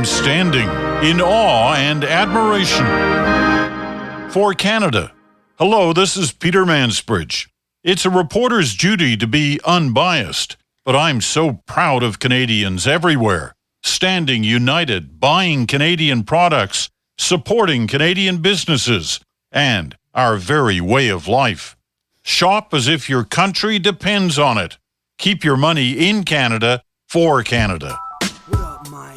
I'm standing in awe and admiration. For Canada. Hello, this is Peter Mansbridge. It's a reporter's duty to be unbiased, but I'm so proud of Canadians everywhere, standing united, buying Canadian products, supporting Canadian businesses, and our very way of life. Shop as if your country depends on it. Keep your money in Canada for Canada. What up, Mike?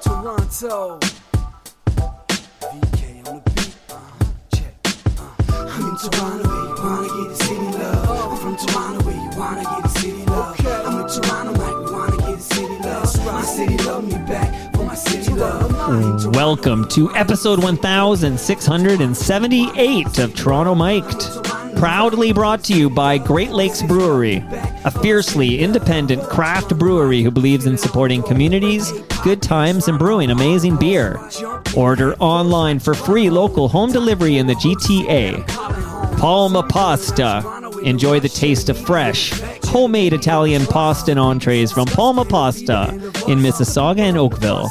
Toronto. VK on the beat. Check. I'm in Toronto where you wanna get the city love. I'm from Toronto where you wanna get the city love. I'm in Toronto like we wanna get the city love. My city love me back for my city love. Welcome to episode 1678 of Toronto Mic'd. Proudly brought to you by Great Lakes Brewery, a fiercely independent craft brewery who believes in supporting communities, good times, and brewing amazing beer. Order online for free local home delivery in the GTA. Palma Pasta. Enjoy the taste of fresh, homemade Italian pasta and entrees from Palma Pasta in Mississauga and Oakville.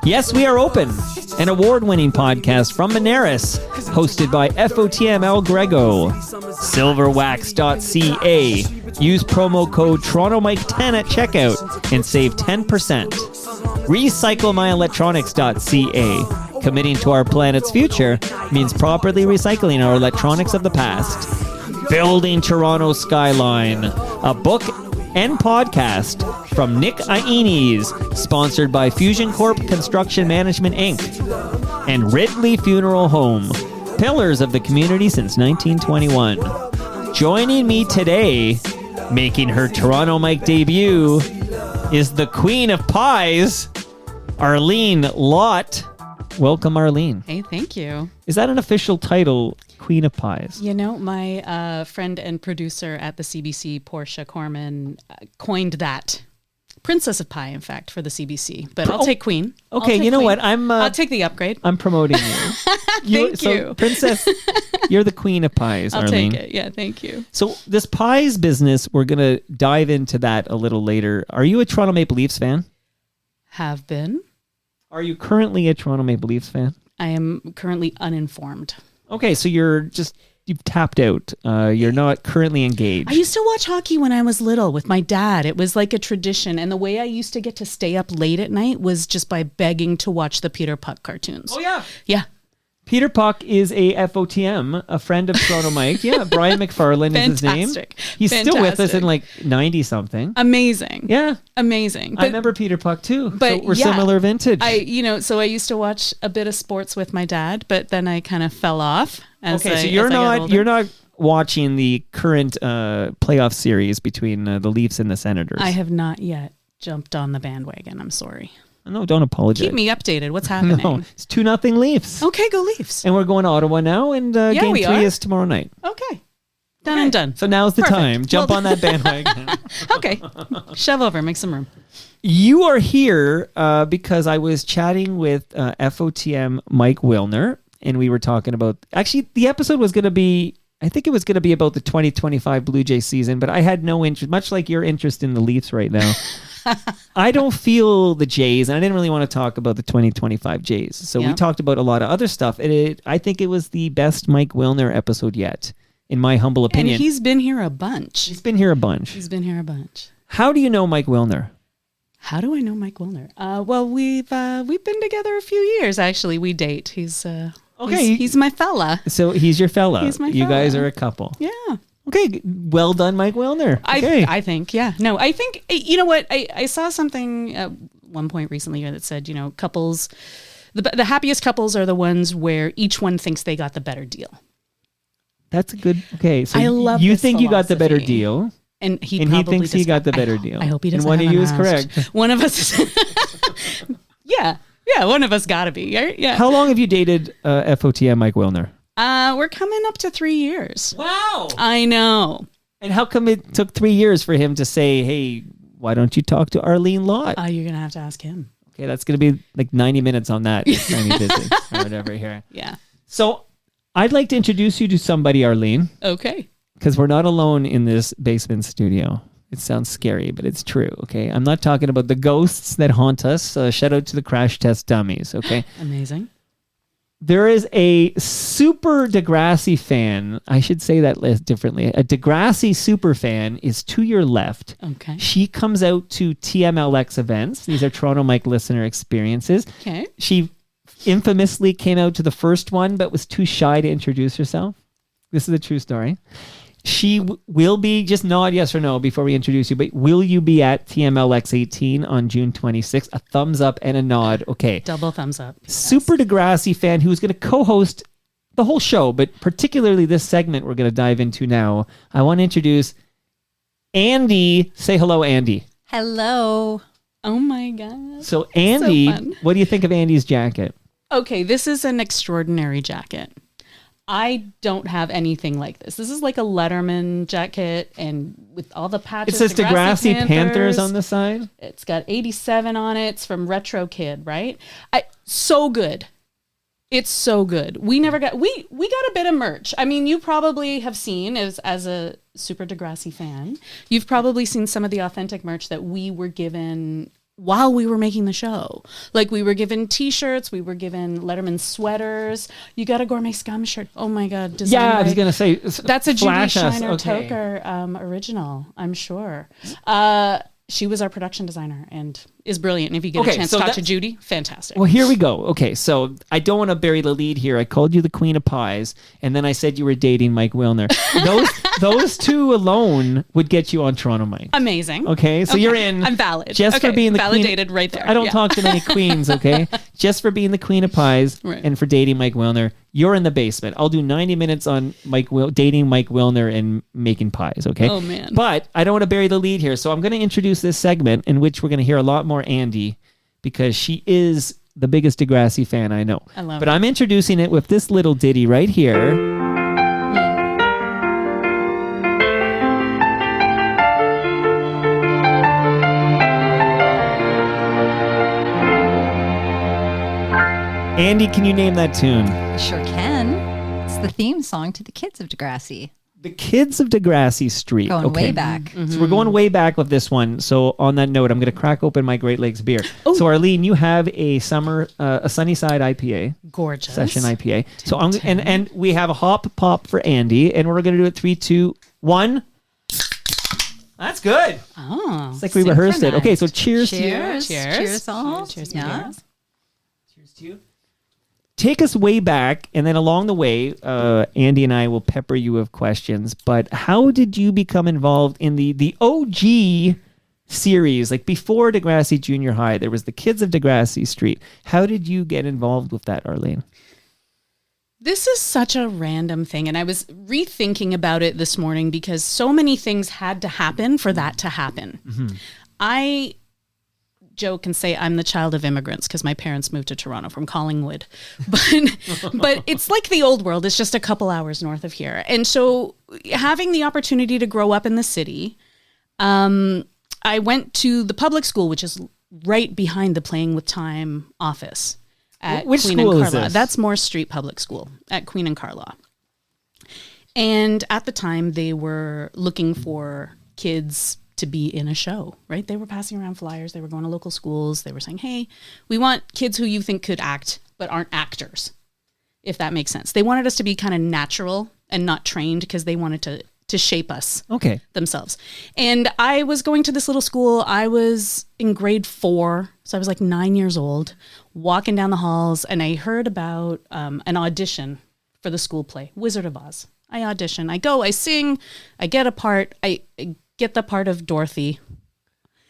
Yes, we are open. An award-winning podcast from Monaris, hosted by FOTM El Grego. Silverwax.ca. Use promo code TorontoMike10 at checkout and save 10%. RecycleMyElectronics.ca. Committing to our planet's future means properly recycling our electronics of the past. Building Toronto Skyline, a book and podcast from Nick Iones, sponsored by Fusion Corp Construction Management Inc. and Ridley Funeral Home, pillars of the community since 1921. Joining me today, making her Toronto Mike debut, is the Queen of Pies, Arlene Lott. Welcome, Arlene. Hey, thank you. Is that an official title, Queen of Pies? You know, my friend and producer at the CBC, Portia Corman, coined that. Princess of Pie, in fact, for the CBC. But I'll take Queen. Okay, you know Queen. what? I'll take the upgrade. I'm promoting you. Thank you. So, Princess, you're the Queen of Pies, I'll Arlene. take it. Yeah, thank you. So this pies business, we're going to dive into that a little later. Are you a Toronto Maple Leafs fan? Have been. Are you currently a Toronto Maple Leafs fan? I am currently uninformed. Okay, so you've tapped out. You're not currently engaged. I used to watch hockey when I was little with my dad. It was like a tradition. And the way I used to get to stay up late at night was just by begging to watch the Peter Puck cartoons. Oh, yeah. Yeah. Peter Puck is a FOTM, a friend of Toronto Mike. Yeah, Brian McFarlane is his name. He's still with us in like 90-something. Amazing. Yeah. Amazing. I remember Peter Puck too. But so we're similar vintage. So I used to watch a bit of sports with my dad, but then I kind of fell off. So you're not watching the current playoff series between the Leafs and the Senators. I have not yet jumped on the bandwagon. I'm sorry. No, don't apologize. Keep me updated. What's happening? No, it's 2-0 Leafs. Okay, go Leafs. And we're going to Ottawa now, and game 3 is tomorrow night. Okay. Done and done. So now's the time. Jump on that bandwagon. Okay. Shove over. Make some room. You are here because I was chatting with FOTM Mike Wilner, and we were talking about... Actually, the episode was going to be... I think it was going to be about the 2025 Blue Jays season, but I had no interest, much like your interest in the Leafs right now. I don't feel the Jays, and I didn't really want to talk about the 2025 Jays. So we talked about a lot of other stuff. I think it was the best Mike Wilner episode yet, in my humble opinion. And he's been here a bunch. How do you know Mike Wilner? How do I know Mike Wilner? Well, we've been together a few years, actually. We date. He's my fella. So he's your fella. He's my fella. You guys are a couple. Yeah. Okay, well done, Mike Wilner. Okay. I think, yeah. No, I think, you know what? I saw something at one point recently that said, couples, the happiest couples are the ones where each one thinks they got the better deal. That's a good, okay. So I love you this think philosophy. You got the better deal. And he thinks he got the better deal. I hope he doesn't. And one of you is correct. One of us. Yeah, one of us got to be. Right? Yeah. How long have you dated FOTM Mike Wilner? We're coming up to 3 years. Wow. I know. And how come it took 3 years for him to say, hey, why don't you talk to Arlene Lott? You're going to have to ask him. Okay, that's going to be like 90 minutes on that. Or whatever here. Yeah. So I'd like to introduce you to somebody, Arlene. Okay. Because we're not alone in this basement studio. It sounds scary, but it's true, okay? I'm not talking about the ghosts that haunt us. Shout out to the crash test dummies, okay? Amazing. There is a super Degrassi fan. I should say that less differently. A Degrassi super fan is to your left. Okay. She comes out to TMLX events. These are Toronto Mike listener experiences. Okay. She infamously came out to the first one, but was too shy to introduce herself. This is a true story. She will be, just nod yes or no before we introduce you, but will you be at TMLX 18 on June 26th? A thumbs up and a nod. Okay. Double thumbs up. Super Degrassi fan who's going to co-host the whole show, but particularly this segment we're going to dive into now. I want to introduce Andy. Say hello, Andy. Hello. Oh my God. So Andy, So fun. what do you think of Andy's jacket? Okay, this is an extraordinary jacket. I don't have anything like this. This is like a Letterman jacket, and with all the patches. It says Degrassi Panthers on the side. It's got 87 on it. It's from Retro Kid, right? So good. It's so good. We never got we got a bit of merch. I mean, you probably have seen as a super Degrassi fan, you've probably seen some of the authentic merch that we were given while we were making the show. Like we were given t-shirts, we were given Letterman sweaters. You got a Gourmet Scum shirt. Oh my God. Yeah, I was going to say. That's a Judy flash us. Shiner Okay. Toker original, I'm sure. She was our production designer and is brilliant. And if you get a chance to talk to Judy, fantastic. Well, here we go. Okay, so I don't want to bury the lead here. I called you the Queen of Pies, and then I said you were dating Mike Wilner. Those two alone would get you on Toronto Mike. Amazing. Okay, so you're in. I'm valid. Just for being the validated queen. right there. I don't talk to many queens, okay? Just for being the Queen of Pies Right. and for dating Mike Wilner, you're in the basement. I'll do 90 minutes on dating Mike Wilner and making pies, okay? Oh, man. But I don't want to bury the lead here, so I'm going to introduce this segment in which we're going to hear a lot more Andy because she is the biggest Degrassi fan I know. I love But it. I'm introducing it with this little ditty right here. Andy, can you name that tune? I sure can. It's the theme song to the kids of Degrassi. The Kids of Degrassi Street. Going Okay. way back. So we're going way back with this one. So on that note, I'm going to crack open my Great Lakes beer. So Arlene, you have a Sunnyside IPA. Gorgeous. Session IPA. So and we have a hop pop for Andy, and we're going to do it 3, 2, 1. That's good. Oh. It's like we rehearsed it. Okay, so cheers to you. Cheers. Cheers. Cheers all. Cheers, Yeah. Miguel. Cheers to you. Take us way back, and then along the way, Andy and I will pepper you with questions. But how did you become involved in the OG series? Like before Degrassi Junior High, there was the Kids of Degrassi Street. How did you get involved with that, Arlene? This is such a random thing. And I was rethinking about it this morning because so many things had to happen for that to happen. I joke and say I'm the child of immigrants because my parents moved to Toronto from Collingwood. But it's like the old world. It's just a couple hours north of here. And so having the opportunity to grow up in the city, I went to the public school, which is right behind the Playing with Time office at Which Queen school and is Carlaw. this? That's Moore Street Public School at Queen and Carlaw. And at the time, they were looking for kids to be in a show, right? They were passing around flyers. They were going to local schools. They were saying, hey, we want kids who you think could act, but aren't actors, if that makes sense. They wanted us to be kind of natural and not trained because they wanted to shape us themselves. And I was going to this little school. I was in grade 4, so I was like 9 years old, walking down the halls, and I heard about an audition for the school play, Wizard of Oz. I audition. I go, I sing, I get a part. I get the part of Dorothy.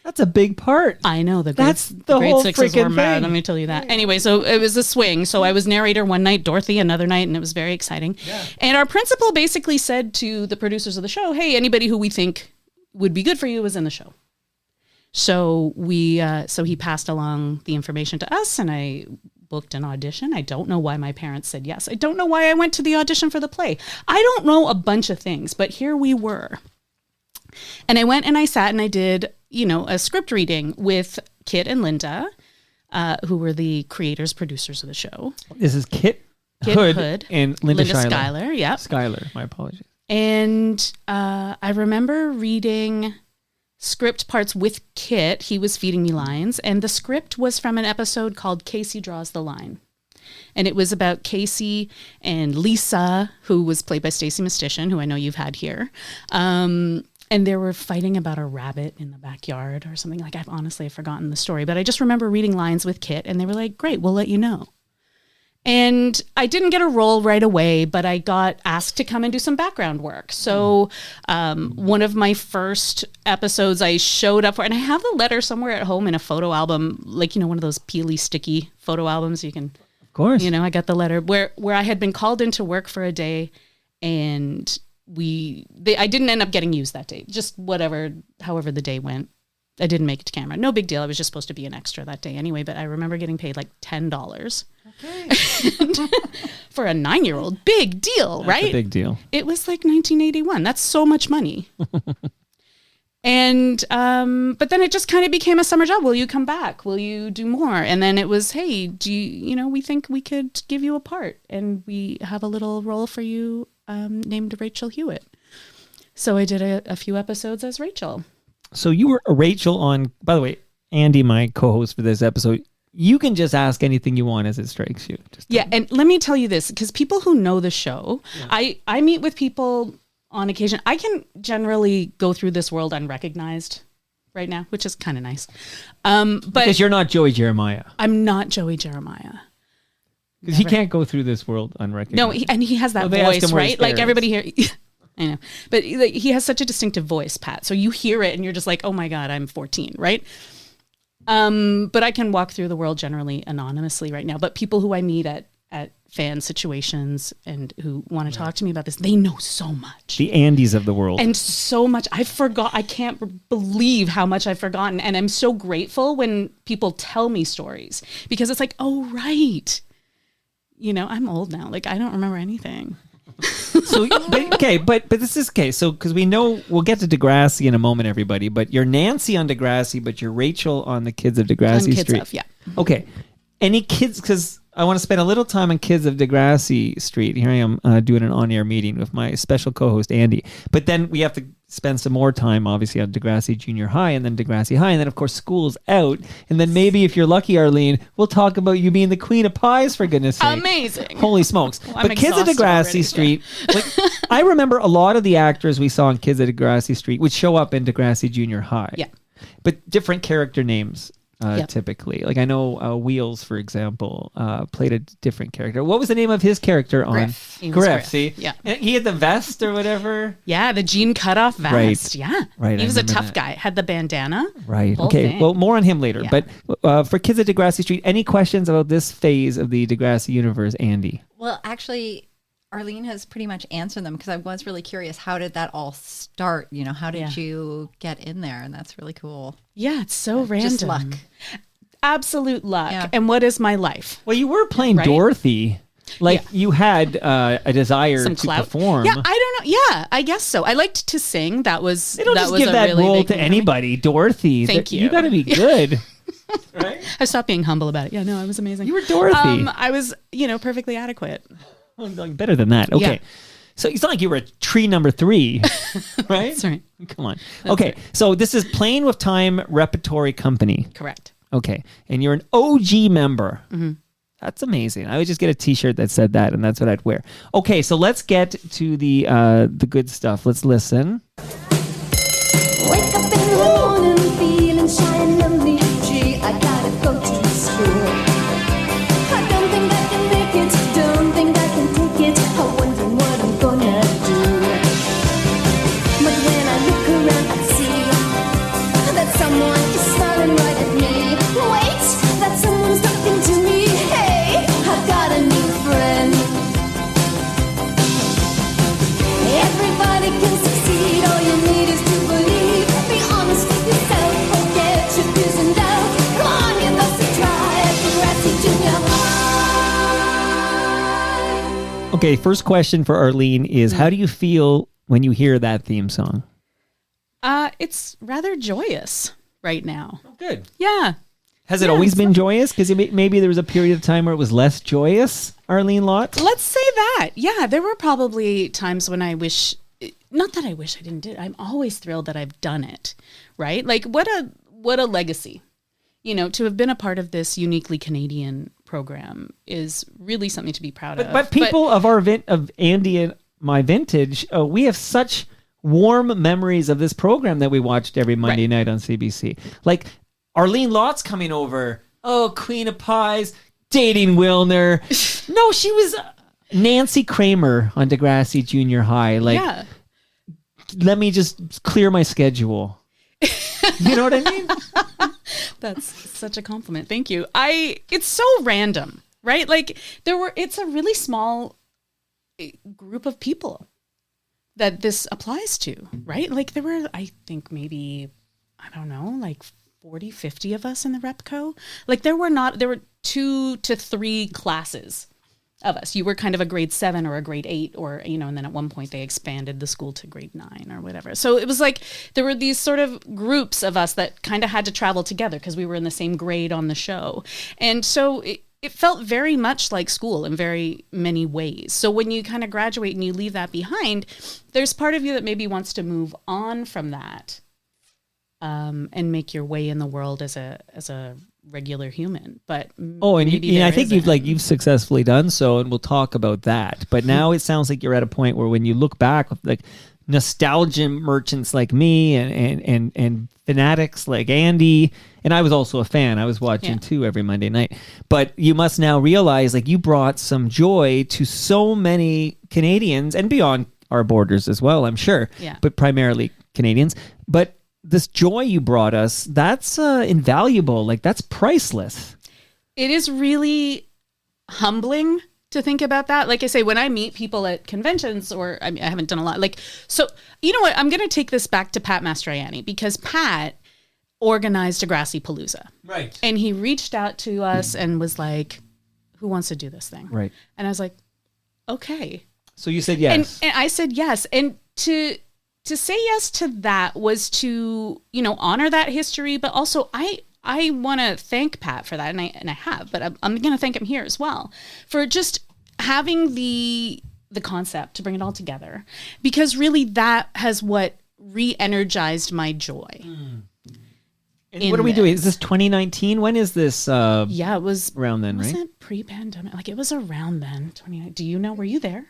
That's a big part. I know. That's the grade whole 6s freaking were mad. thing. Let me tell you that. Anyway, so it was a swing. So I was narrator one night, Dorothy another night, and it was very exciting. Yeah. And our principal basically said to the producers of the show, hey, anybody who we think would be good for you is in the show. So he passed along the information to us, and I booked an audition. I don't know why my parents said yes. I don't know why I went to the audition for the play. I don't know a bunch of things, but here we were. And I went and I sat and I did, a script reading with Kit and Linda, who were the creators, producers of the show. This is Kit Hood and Linda Schuyler. Yep. Schuyler, my apologies. And I remember reading script parts with Kit. He was feeding me lines, and the script was from an episode called Casey Draws the Line. And it was about Casey and Lisa, who was played by Stacey Mistician, who I know you've had here. And they were fighting about a rabbit in the backyard or something. Like, I've honestly forgotten the story, but I just remember reading lines with Kit, and they were like, great, we'll let you know. And I didn't get a role right away, but I got asked to come and do some background work. So one of my first episodes I showed up for, and I have the letter somewhere at home in a photo album, like, one of those peely, sticky photo albums you can, Of course. I got the letter where I had been called into work for a day, and I didn't end up getting used that day, just however the day went. I didn't make it to camera. No big deal. I was just supposed to be an extra that day anyway, but I remember getting paid like $10. Okay. For a 9-year-old. Big deal, right? That's a big deal. It was like 1981. That's so much money. And, but then it just kind of became a summer job. Will you come back? Will you do more? And then it was, hey, we think we could give you a part, and we have a little role for you named Rachel Hewitt. So I did a few episodes as Rachel. So you were a Rachel on, by the way, Andy, my co-host for this episode, you can just ask anything you want as it strikes you. And let me tell you this, because people who know the show, I meet with people on occasion. I can generally go through this world unrecognized right now, which is kind of nice. But because you're not Joey Jeremiah. I'm not Joey Jeremiah. Because he can't go through this world unrecognized. No, and he has that voice, right? Like everybody here... I know, but he has such a distinctive voice, Pat. So you hear it and you're just like, oh my God, I'm 14, right? But I can walk through the world generally anonymously right now. But people who I meet at fan situations and who want to talk to me about this, they know so much. The Andys of the world. And so much. I can't believe how much I've forgotten. And I'm so grateful when people tell me stories, because it's like, oh, right. I'm old now. Like, I don't remember anything. So, but this is okay. So, because we know we'll get to Degrassi in a moment, everybody. But you're Nancy on Degrassi, but you're Rachel on the Kids of Degrassi Street. Yeah. Okay. Any kids? Because I want to spend a little time on Kids of Degrassi Street. Here I am doing an on-air meeting with my special co-host Andy. But then we have to spend some more time, obviously, on Degrassi Junior High, and then Degrassi High, and then of course school's out, and then maybe if you're lucky, Arlene, we'll talk about you being the Queen of Pies, for goodness sake. Amazing. Holy smokes. Well, but Kids of Degrassi already. Street, like, I remember a lot of the actors we saw in Kids of Degrassi Street would show up in Degrassi Junior High. Yeah. But different character names. Typically, like I know Wheels, for example, played a different character. What was the name of his character on Griff? See, yeah, he had the vest or whatever. Yeah, the jean cutoff vest. Right. Yeah, right. He was a tough guy. Had the bandana. Right. Whole Okay. thing. Well, more on him later. Yeah. But for Kids at Degrassi Street, any questions about this phase of the Degrassi universe, Andy? Well, actually, Arlene has pretty much answered them, because I was really curious. How did that all start? How did you get in there? And that's really cool. Yeah, it's so random. Just luck. Absolute luck. Yeah. And what is my life? Well, you were playing Dorothy. Like you had a desire Some to clout. perform. Yeah, I don't know. Yeah, I guess so. I liked to sing. That was They don't that just was give a that really role big to thing for me. anybody. Dorothy. Thank you. You got to be good. Right? I stopped being humble about it. Yeah, no, I was amazing. You were Dorothy. I was, perfectly adequate. Well, better than that. Okay. Yeah. So it's not like you were a tree number 3, right? That's right. Come on. Okay. So this is Playing with Time Repertory Company. Correct. Okay. And you're an OG member. Mm-hmm. That's amazing. I would just get a T-shirt that said that, and that's what I'd wear. Okay. So let's get to the good stuff. Let's listen. Wake up in the morning feeling shy and lonely. Gee, I gotta go to school. I don't think I can make it. Don't think I can take it. I'm wondering what I'm gonna do. But when I look around, I see that someone is smiling right at me. Wait, that someone's talking to me. Hey, I've got a new friend. Everybody can succeed. All you need is to believe. Be honest with yourself. Forget your fears and doubts. Come on, give us a try at Degrassi Junior High. Okay. First question for Arlene is, how do you feel when you hear that theme song? It's rather joyous right now. Oh, good. Yeah. Has it always been joyous? Because maybe there was a period of time where it was less joyous, Arlene Lott? Let's say that. Yeah, there were probably times when I wish not that I wish I didn't do it. I'm always thrilled that I've done it, right? Like what a legacy, to have been a part of this uniquely Canadian program is really something to be proud of. But people of of Andy and my vintage, we have such warm memories of this program that we watched every Monday night on CBC. Like Arlene Lott's coming over. Oh, Queen of Pies, dating Wilner. No, she was Nancy Kramer on Degrassi Junior High. Like, let me just clear my schedule. You know what I mean? That's such a compliment. Thank you. It's so random, right? Like it's a really small group of people that this applies to, right? Like there were, I think maybe, I don't know, like 40, 50 of us in the Repco. Like there were 2 to 3 classes of us. You were kind of a grade 7 or a grade 8 or, and then at one point they expanded the school to grade 9 or whatever. So it was like there were these sort of groups of us that kind of had to travel together because we were in the same grade on the show. And so it felt very much like school in very many ways. So when you kind of graduate and you leave that behind, there's part of you that maybe wants to move on from that and make your way in the world as a regular human. But I think you've successfully done so, and we'll talk about that. But now it sounds like you're at a point where when you look back, like nostalgia merchants like me and fanatics like Andy, and I was also a fan. I was watching too every Monday night. But you must now realize like you brought some joy to so many Canadians and beyond our borders as well, I'm sure. Yeah. But primarily Canadians. But this joy you brought us, that's invaluable. Like that's priceless. It is really humbling to think about that. Like I say, when I meet people at conventions, or I haven't done a lot. Like, so you know what? I'm going to take this back to Pat Mastroianni because Pat organized Degrassi Palooza. Right. And he reached out to us and was like, who wants to do this thing? Right. And I was like, okay. So you said yes. And I said yes. And to say yes to that was to, honor that history, but also I want to thank Pat for that, and I have, but I'm going to thank him here as well for just having the concept to bring it all together, because really that has what re-energized my joy. And what are we doing? Is this 2019? When is this? Yeah, it was around then, right? Wasn't it pre-pandemic? Like it was around then. 29. Do you know? Were you there?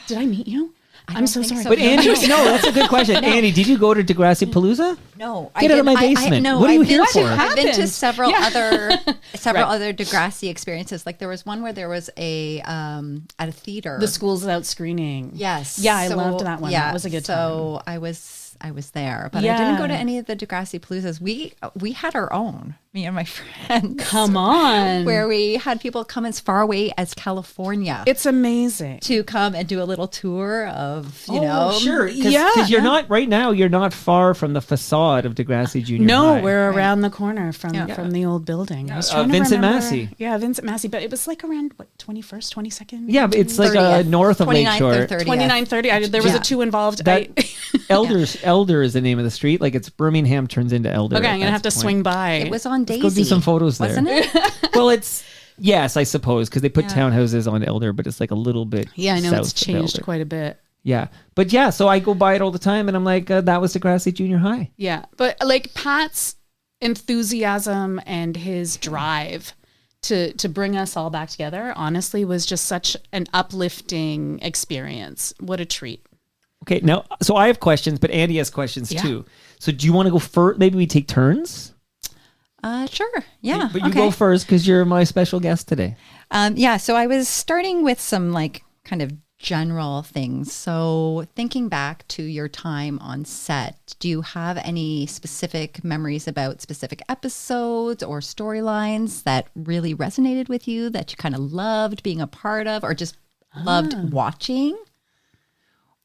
Did I meet you? I'm so sorry. But Andy, no, that's a good question. No. Andy, did you go to Degrassi Palooza? No. Get out of my basement. What are you here for? I've been to several other Degrassi experiences. Like there was one where there was at a theater. The Schools Out screening. Yes. Yeah, I loved that one. Yeah, that was a good time. So I was there, but I didn't go to any of the Degrassi Paloozas. We had our own, me and my friends. Come on. Where we had people come as far away as California. It's amazing. To come and do a little tour of, Sure. Because you're not, right now, you're not far from the facade of Degrassi Junior High. No, we're around the corner from the old building. I was trying to Vincent remember. Massey. Yeah, Vincent Massey. But it was like around, 21st, 22nd? Yeah, but it's like north of Lakeshore. 29, 30. There was a 2 involved. Elder is the name of the street. Like it's Birmingham turns into Elder. Okay, I'm going to have to swing by. It was on Daisy. Let's go do some photos there. Wasn't it? Well, yes, I suppose, because they put townhouses on Elder, but it's like a little bit I know it's south of changed Elder. quite a bit. Yeah. But yeah, so I go by it all the time and I'm like, that was Degrassi Junior High. Yeah. But like Pat's enthusiasm and his drive to bring us all back together, honestly, was just such an uplifting experience. What a treat. Okay, now, so I have questions, but Andy has questions too. So do you want to go first? Maybe we take turns? Sure. Yeah. But you go first because you're my special guest today. So I was starting with some like kind of general things. So thinking back to your time on set, do you have any specific memories about specific episodes or storylines that really resonated with you, that you kind of loved being a part of or just loved watching?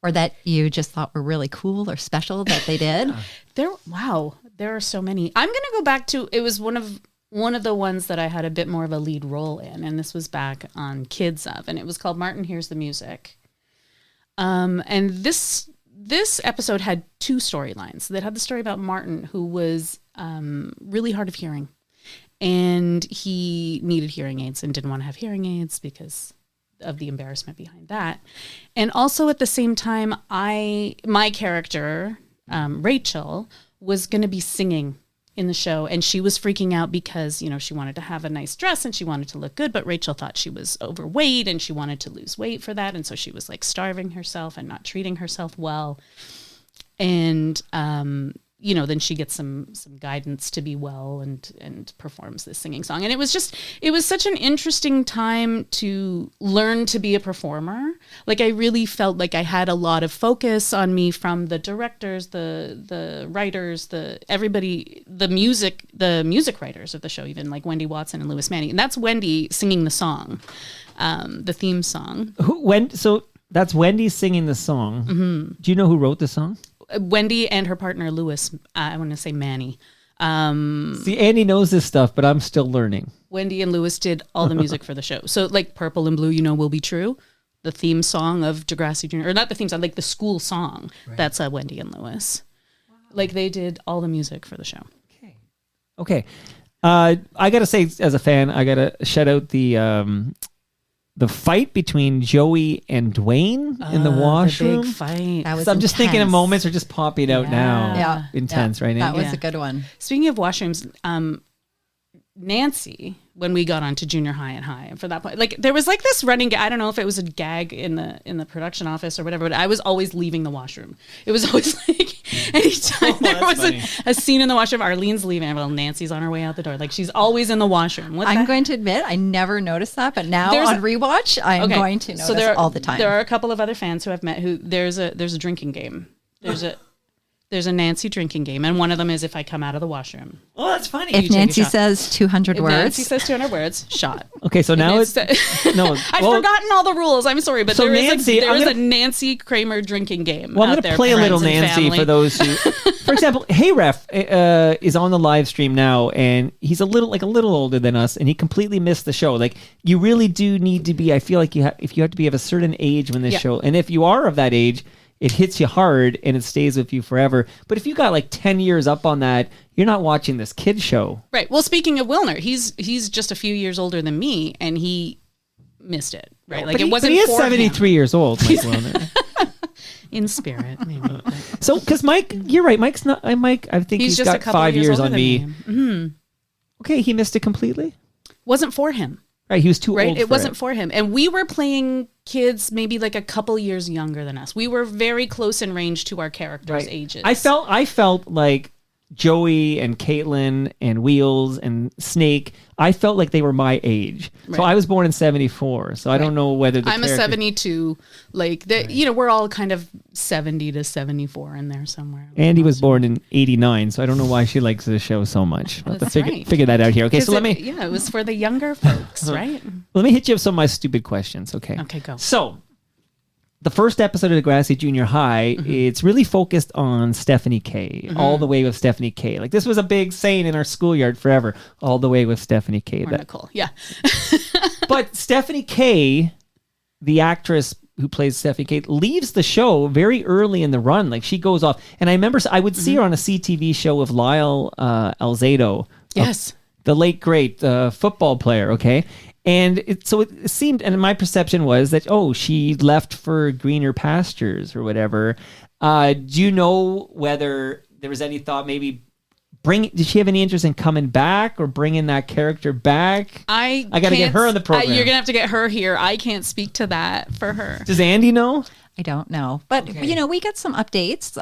Or that you just thought were really cool or special that they did? There are so many. I'm going to go back to, it was one of the ones that I had a bit more of a lead role in, and this was back on Kids Of, and it was called Martin Hears the Music. And this episode had 2 storylines. That had the story about Martin, who was really hard of hearing, and he needed hearing aids and didn't want to have hearing aids because the embarrassment behind that. And also at the same time, my character, Rachel, was going to be singing in the show, and she was freaking out because, you know, she wanted to have a nice dress and she wanted to look good, but Rachel thought she was overweight and she wanted to lose weight for that. And so she was like starving herself and not treating herself well. And, you know, then she gets some guidance to be well and performs this singing song. And it was such an interesting time to learn to be a performer. Like, I really felt like I had a lot of focus on me from the directors, the writers, everybody, the music writers of the show, even like Wendy Watson and Louis Manny. And that's Wendy singing the song, the theme song. So that's Wendy singing the song. Mm-hmm. Do you know who wrote the song? Wendy and her partner, Louis, I want to say Manny. See, Andy knows this stuff, but I'm still learning. Wendy and Louis did all the music for the show. So like Purple and Blue, you know, will be true. The theme song of Degrassi Junior, or not the theme song, like the school song. Right. That's Wendy and Louis. Wow. Like they did all the music for the show. Okay. I got to say, as a fan, I got to shout out the fight between Joey and Dwayne in the washroom. The big fight. That was So I'm just thinking of moments are just popping out now. Yeah. Intense, right? That was a good one. Speaking of washrooms, Nancy, when we got onto junior high and high, and for that point, like there was like this running I don't know if it was a gag in the production office or whatever, but I was always leaving the washroom. It was always like anytime there was a scene in the washroom, Arlene's leaving, well, Nancy's on her way out the door. Like she's always in the washroom. I'm going to admit I never noticed that, but now on rewatch I'm going to notice all the time. There are a couple of other fans who I've met who there's a drinking game. There's a Nancy drinking game, and one of them is if I come out of the washroom. Oh, that's funny. If Nancy says 200 words. Nancy says 200 words, shot. Okay, so now it's... No, I've forgotten all the rules. I'm sorry, but so there Nancy, is a Nancy Kramer drinking game. Well, I'm going to play a little Nancy for those who... For example, Hey Ref is on the live stream now, and he's a little older than us, and he completely missed the show. Like, you really do need to be... I feel like if you have to be of a certain age when this show... And if you are of that age... It hits you hard and it stays with you forever. But if you got like 10 years up on that, you're not watching this kid show. Right. Well, speaking of Wilner, he's just a few years older than me, and he missed it. Right. Like it wasn't. But he is for 73 years old, Mike Wilner. In spirit, maybe. So, because Mike, you're right. Mike's not. Mike, I think he's just got a couple 5 years on me. Mm-hmm. Okay, he missed it completely. Wasn't for him. Right, he was too old. It wasn't for him, and we were playing kids maybe like a couple years younger than us. We were very close in range to our characters' ages. I felt like Joey and Caitlin and Wheels and Snake, I felt like they were my age. Right. So I was born in 74. So I don't know whether I'm a 72. Like, you know, we're all kind of 70 to 74 in there somewhere. Andy was born in 89. So I don't know why she likes the show so much. I'll have to figure that out here. Okay, so it was for the younger folks, right? Let me hit you with some of my stupid questions, okay? Okay, go. So, the first episode of Degrassi Junior High, it's really focused on Stephanie K. All the way with Stephanie K. Like, this was a big saying in our schoolyard forever. All the way with Stephanie K. Or Nicole, yeah. But Stephanie K, the actress who plays Stephanie K, leaves the show very early in the run. Like, she goes off. And I remember I would see her on a CTV show with Lyle Alzado. Yes. The late, great football player, okay? And it seemed, and my perception was that, she left for greener pastures or whatever. Do you know whether there was any thought maybe did she have any interest in coming back or bringing that character back? I got to get her on the program. You're going to have to get her here. I can't speak to that for her. Does Andy know? I don't know. But, we get some updates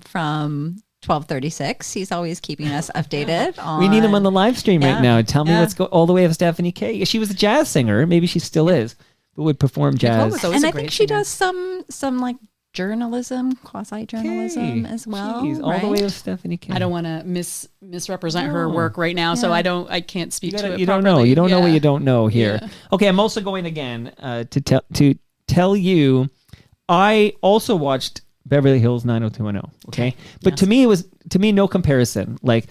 from 1236. He's always keeping us updated. We need him on the live stream right now. Tell me what's all the way of Stephanie K. She was a jazz singer. Maybe she still is, but would perform jazz. And I think she does some like journalism, quasi-journalism as well. All the way of Stephanie K. I don't want to misrepresent her work right now, so I can't speak to it. You don't know. You don't know what you don't know here. Yeah. Okay, I'm also going again to tell you. I also watched Beverly Hills 90210. Okay. But to me, no comparison. Like,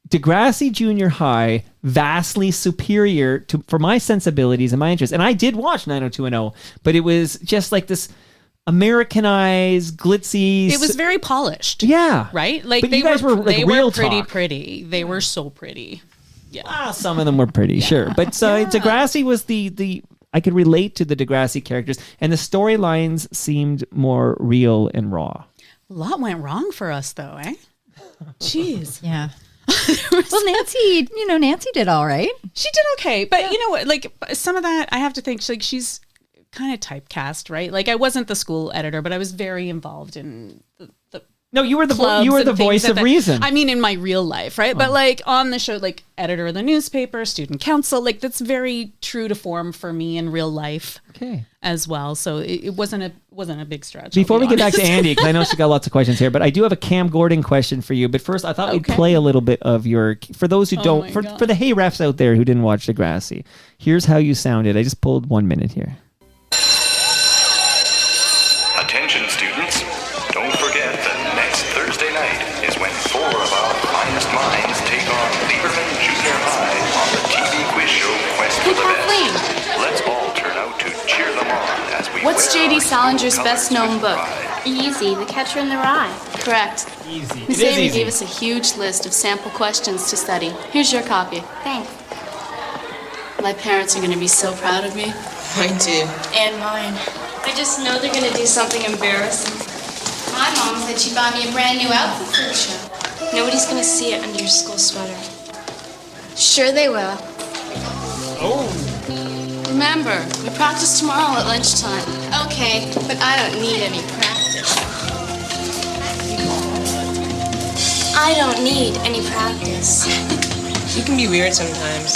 Degrassi Junior High, vastly superior for my sensibilities and my interests. And I did watch 90210, but it was just like this Americanized, glitzy. It was very polished. Yeah. Right? Like, but you guys were like real pretty. They were so pretty. Yeah. Some of them were pretty, sure. But Degrassi was the I could relate to the Degrassi characters, and the storylines seemed more real and raw. A lot went wrong for us, though, eh? Jeez. Yeah. Well, Nancy did all right. She did okay, but you know what? Like some of that, I have to think. Like she's kind of typecast, right? Like I wasn't the school editor, but I was very involved in the No, you were the clubs voice of reason. I mean, in my real life, right? But like on the show, like editor of the newspaper, student council, like that's very true to form for me in real life. Okay. As well, so it wasn't a big stretch. Before we get back to Andy, because I know she got lots of questions here, but I do have a Cam Gordon question for you. But first, I thought we'd play a little bit of your, for those who don't, for the Hey refs out there who didn't watch Degrassi. Here's how you sounded. I just pulled 1 minute here. Attention students, don't forget that next Thursday night is when 4 of our finest minds take on Lieberman Junior High on the TV quiz show Quest for the Best. Let's all turn out to cheer them on as we What's J.D. Salinger's best-known book? Easy, The Catcher in the Rye. Correct. Easy. Miss Avery gave us a huge list of sample questions to study. Here's your copy. Thanks. My parents are going to be so proud of me. Mine too. And mine. I just know they're gonna do something embarrassing. My mom said she bought me a brand new outfit for the show. Nobody's going to see it under your school sweater. Sure they will. Remember, we practice tomorrow at lunchtime. Okay, but I don't need any practice. I don't need any practice. You can be weird sometimes.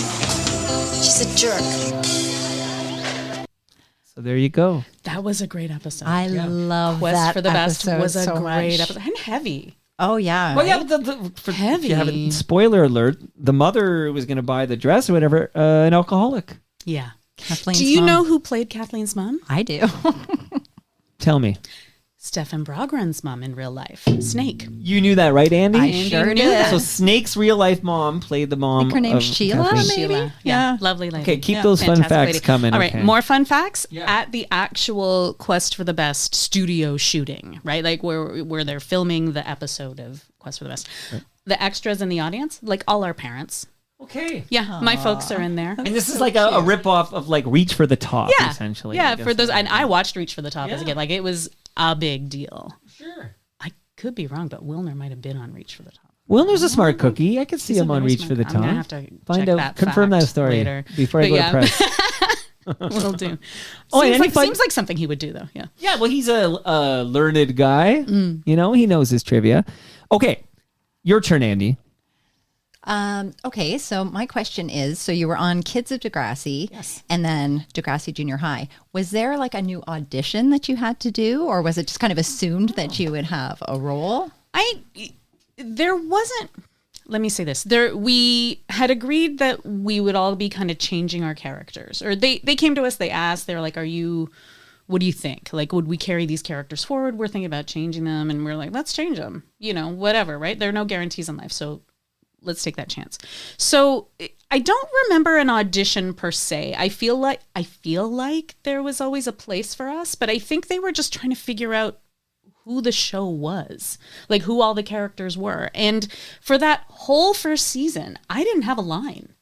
She's a jerk. So there you go. That was a great episode. I love Quest that for the Best episode was a so great much. episode and heavy. Oh, yeah. Well, yeah, for Heavy. if you haven't- spoiler alert, the mother who was going to buy the dress or whatever, an alcoholic. Yeah. Kathleen's Do you mom. know who played Kathleen's mom? I do. Tell me. Stefan Brogren's mom in real life, Snake. You knew that, right, Andy? I sure knew did. that. So Snake's real life mom played the mom. I think her name's of Sheila, Kathleen. maybe? Sheila. Yeah. Lovely lady. Okay, keep Yeah, those fun fantastic facts lady. coming. All right, okay. more fun facts Yeah. at the actual Quest for the Best studio shooting, right? Like where they're filming the episode of Quest for the Best. Right. The extras in the audience, like all our parents. Okay. Yeah, my folks are in there. And this is like a rip-off of like Reach for the Top, Yeah, essentially. yeah. I guess. For those, and I watched Reach for the Top as a Yeah. kid. Like it was a big deal. Sure. I could be wrong, but Wilner might have been on Reach for the Top. Wilner's a smart cookie. I could see He's a him on very Reach for the smart- Top. I'm gonna have to Find check out, that confirm that fact story later. before I But go yeah. to press. Will do. Oh, and seems, any fun- seems like something he would do, though. Yeah. Yeah, well, he's a learned guy. You know, he knows his trivia. Okay, your turn, Andy. Okay, so my question is, so you were on Kids of Degrassi Yes. and then Degrassi Junior High. Was there like a new audition that you had to do, or was it just kind of assumed that you would have a role? There wasn't. Let me say this. We had agreed that we would all be kind of changing our characters, or they came to us. They asked. They were like, what do you think? Like, would we carry these characters forward? We're thinking about changing them, and we're like, let's change them. You know, whatever. Right? There are no guarantees in life, so let's take that chance. So I don't remember an audition per se. I feel like there was always a place for us, but I think they were just trying to figure out who the show was, like who all the characters were. And for that whole first season, I didn't have a line.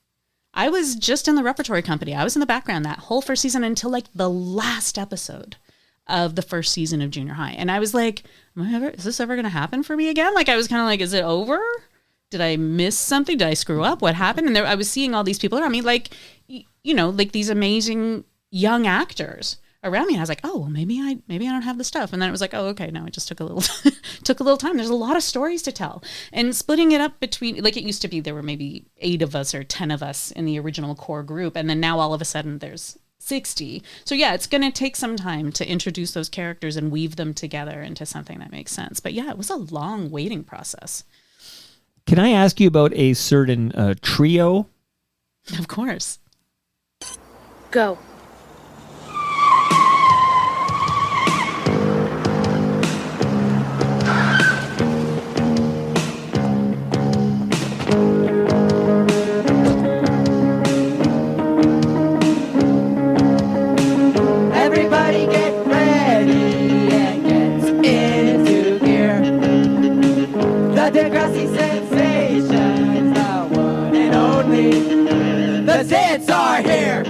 I was just in the repertory company. I was in the background that whole first season until like the last episode of the first season of Junior High. And I was like, is this ever going to happen for me again? Like I was kind of like, is it over? Did I miss something? Did I screw up? What happened? And I was seeing all these people around me, like, you know, like these amazing young actors around me. And I was like, oh, well, maybe I don't have the stuff. And then it was like, oh, okay, no, it just took a little time. There's a lot of stories to tell. And splitting it up between, like it used to be, there were maybe 8 of us or 10 of us in the original core group. And then now all of a sudden there's 60. So yeah, it's going to take some time to introduce those characters and weave them together into something that makes sense. But yeah, it was a long waiting process. Can I ask you about a certain trio? Of course. Go. Everybody get ready and get into gear. The Degrassi sensation is the one and only. The Zits are here.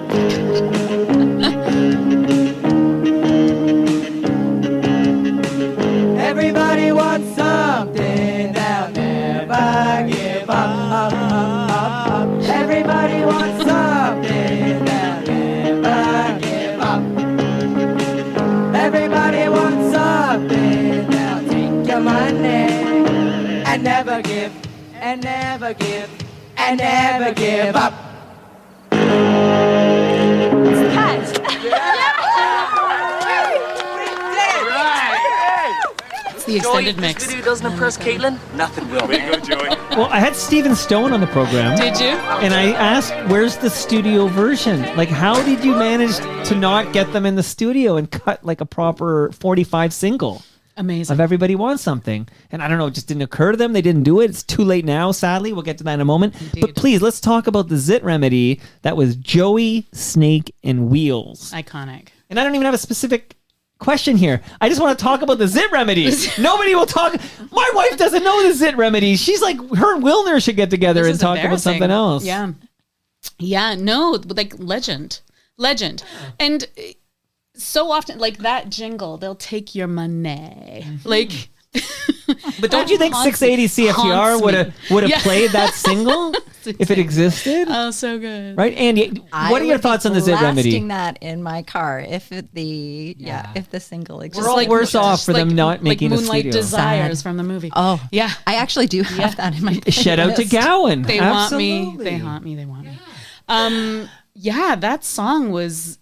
and never give up. It's the extended mix. This video doesn't impress Caitlin? Nothing will, man. Well, I had Steven Stone on the program. Did you? And I asked, where's the studio version? Like, how did you manage to not get them in the studio and cut like a proper 45 single Amazing. of Everybody Wants Something? And I don't know, it just didn't occur to them. They didn't do it. It's too late now, sadly. We'll get to that in a moment. Indeed. But please, let's talk about the Zit Remedy. That was Joey, Snake, and Wheels. Iconic. And I don't even have a specific question here. I just want to talk about the Zit Remedies. Nobody will talk. My wife doesn't know the Zit Remedies. She's like, her and Wilner should get together This and is talk about something else. Yeah. Yeah, no, like legend. And so often, like that jingle, they'll take your money. Like, but don't you think 680 CFTR would have played that single if it existed? Oh, so good. Right, Andy? What are your thoughts on the Zit Remedy? Blasting that in my car if the single exists. We're all worse off for them not making a Moonlight studio. Desires Sad. from the movie. Oh, yeah. I actually do have that in my playlist. Shout out to Gowan. They Absolutely. want me. They haunt me. They want me. Yeah, that song was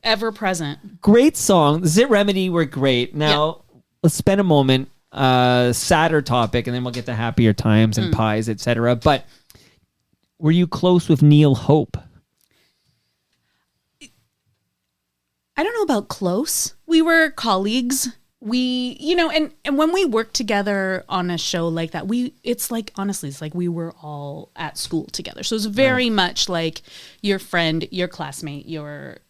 ever present. Great song. Zit Remedy were great. Now, let's spend a moment, sadder topic, and then we'll get to happier times and pies, etc. But were you close with Neil Hope? I don't know about close. We were colleagues. We, and when we worked together on a show like that, it's like we were all at school together. So it's very much like your friend, your classmate, your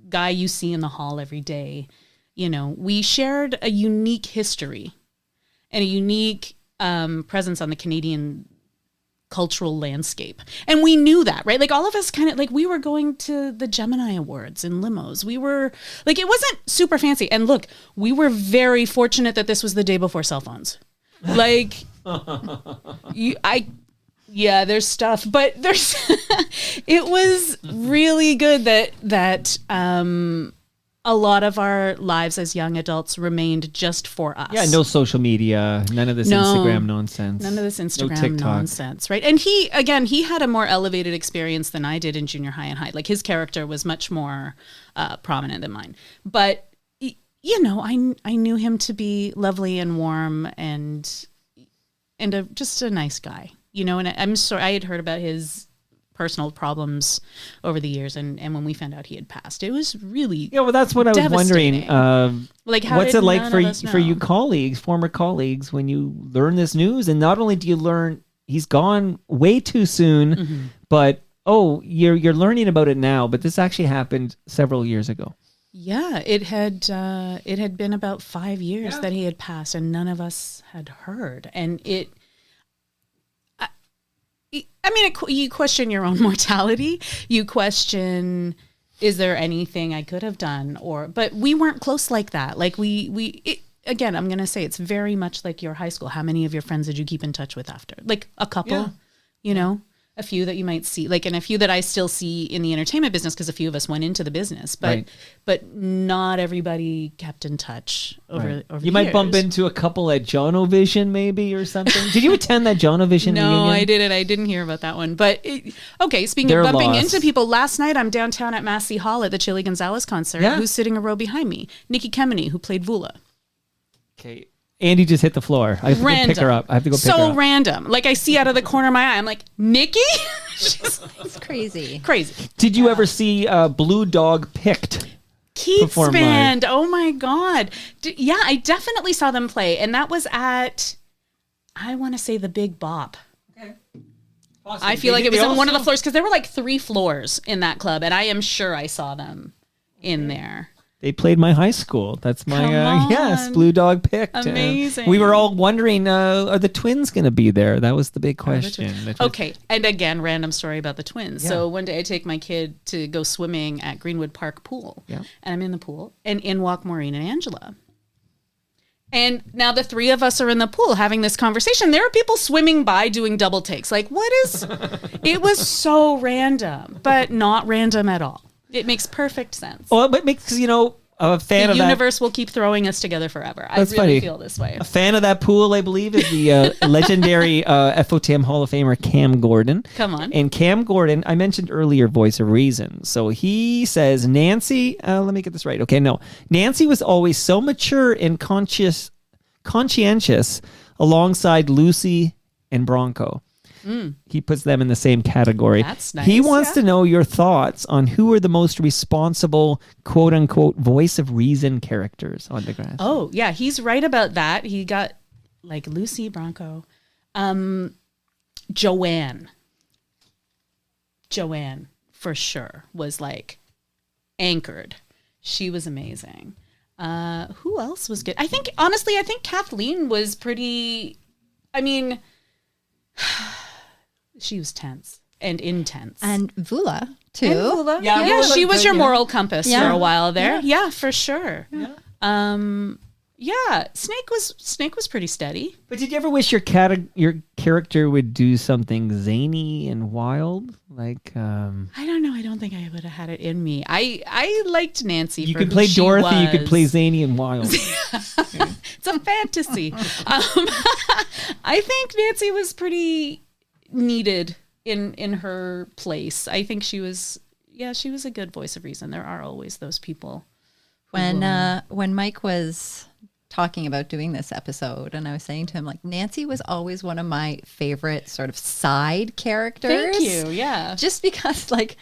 guy you see in the hall every day. We shared a unique history and a unique presence on the Canadian cultural landscape. And we knew that, right? Like all of us kind of like we were going to the Gemini Awards in limos. We were like, it wasn't super fancy. And look, we were very fortunate that this was the day before cell phones. Like there's stuff, but it was really good that a lot of our lives as young adults remained just for us. Yeah, no social media, none of this Instagram nonsense. None of this Instagram TikTok nonsense, right? And he had a more elevated experience than I did in junior high and high. Like his character was much more prominent than mine. But, I knew him to be lovely and warm and just a nice guy, and I'm sorry, I had heard about his personal problems over the years, and when we found out he had passed, it was really that's what I was wondering. Like, how what's did it like none of us for you know? colleagues, former colleagues, when you learn this news, and not only do you learn he's gone way too soon, but you're learning about it now, but this actually happened several years ago. Yeah, it had been about 5 years that he had passed, and none of us had heard, and you question your own mortality. You question, is there anything I could have done? But we weren't close like that. Like again, I'm going to say it's very much like your high school. How many of your friends did you keep in touch with after? Like a couple, a few that you might see, like, and a few that I still see in the entertainment business because a few of us went into the business, but not everybody kept in touch over the You might years. bump into a couple at Jonovision maybe or something. Did you attend that Jonovision No, reunion? I didn't. I didn't hear about that one. But speaking of bumping into people, last night I'm downtown at Massey Hall at the Chili Gonzalez concert. Yeah. Who's sitting a row behind me? Nikki Kemeny, who played Vula. Okay. Andy just hit the floor. I have to go pick her up. So random. Like I see out of the corner of my eye, I'm like, Nikki? It's crazy. Crazy. Did you ever see Blue Dog Picked? Keith's perform band. Oh my God. Yeah, I definitely saw them play. And that was at, I want to say the Big Bop. Okay. I feel like it was on one of the floors because there were like 3 floors in that club. And I am sure I saw them in there. They played my high school. That's my, Come on. yes, Blue Dog Picked. Amazing. We were all wondering, are the twins going to be there? That was the big question. Okay. And again, random story about the twins. Yeah. So one day I take my kid to go swimming at Greenwood Park Pool. Yeah. And I'm in the pool and in walk Maureen and Angela. And now the 3 of us are in the pool having this conversation. There are people swimming by doing double takes. Like, what is... It was so random, but not random at all. It makes perfect sense. Well, it makes, a fan The of that. universe will keep throwing us together forever. That's I really funny. feel this way. A fan of that pool, I believe, is the legendary FOTM Hall of Famer Cam Gordon. Come on. And Cam Gordon, I mentioned earlier, voice of reason. So he says Nancy, let me get this right. Okay, no. Nancy was always so mature and conscientious alongside Lucy and Bronco. He puts them in the same category. That's nice, He wants yeah. to know your thoughts on who are the most responsible, quote unquote, voice of reason characters on Degrassi. Oh, yeah, he's right about that. He got like Lucy, Bronco, Joanne for sure was like anchored. She was amazing. Who else was good? I think Kathleen was pretty, I mean, she was tense and intense. And Vula, too. And Vula. Yeah, Yeah, Vula she looked was good, your yeah. moral compass Yeah. for a while there. Yeah, for sure. Yeah, Snake was pretty steady. But did you ever wish your character would do something zany and wild? Like, I don't know. I don't think I would have had it in me. I liked Nancy. you for could who play she Dorothy, you could was. play zany and wild. It's a fantasy. I think Nancy was pretty needed in her place. I think she was a good voice of reason. There are always those people. When Mike was talking about doing this episode, and I was saying to him, like, Nancy was always one of my favorite sort of side characters. Thank you. Yeah. Just because, like,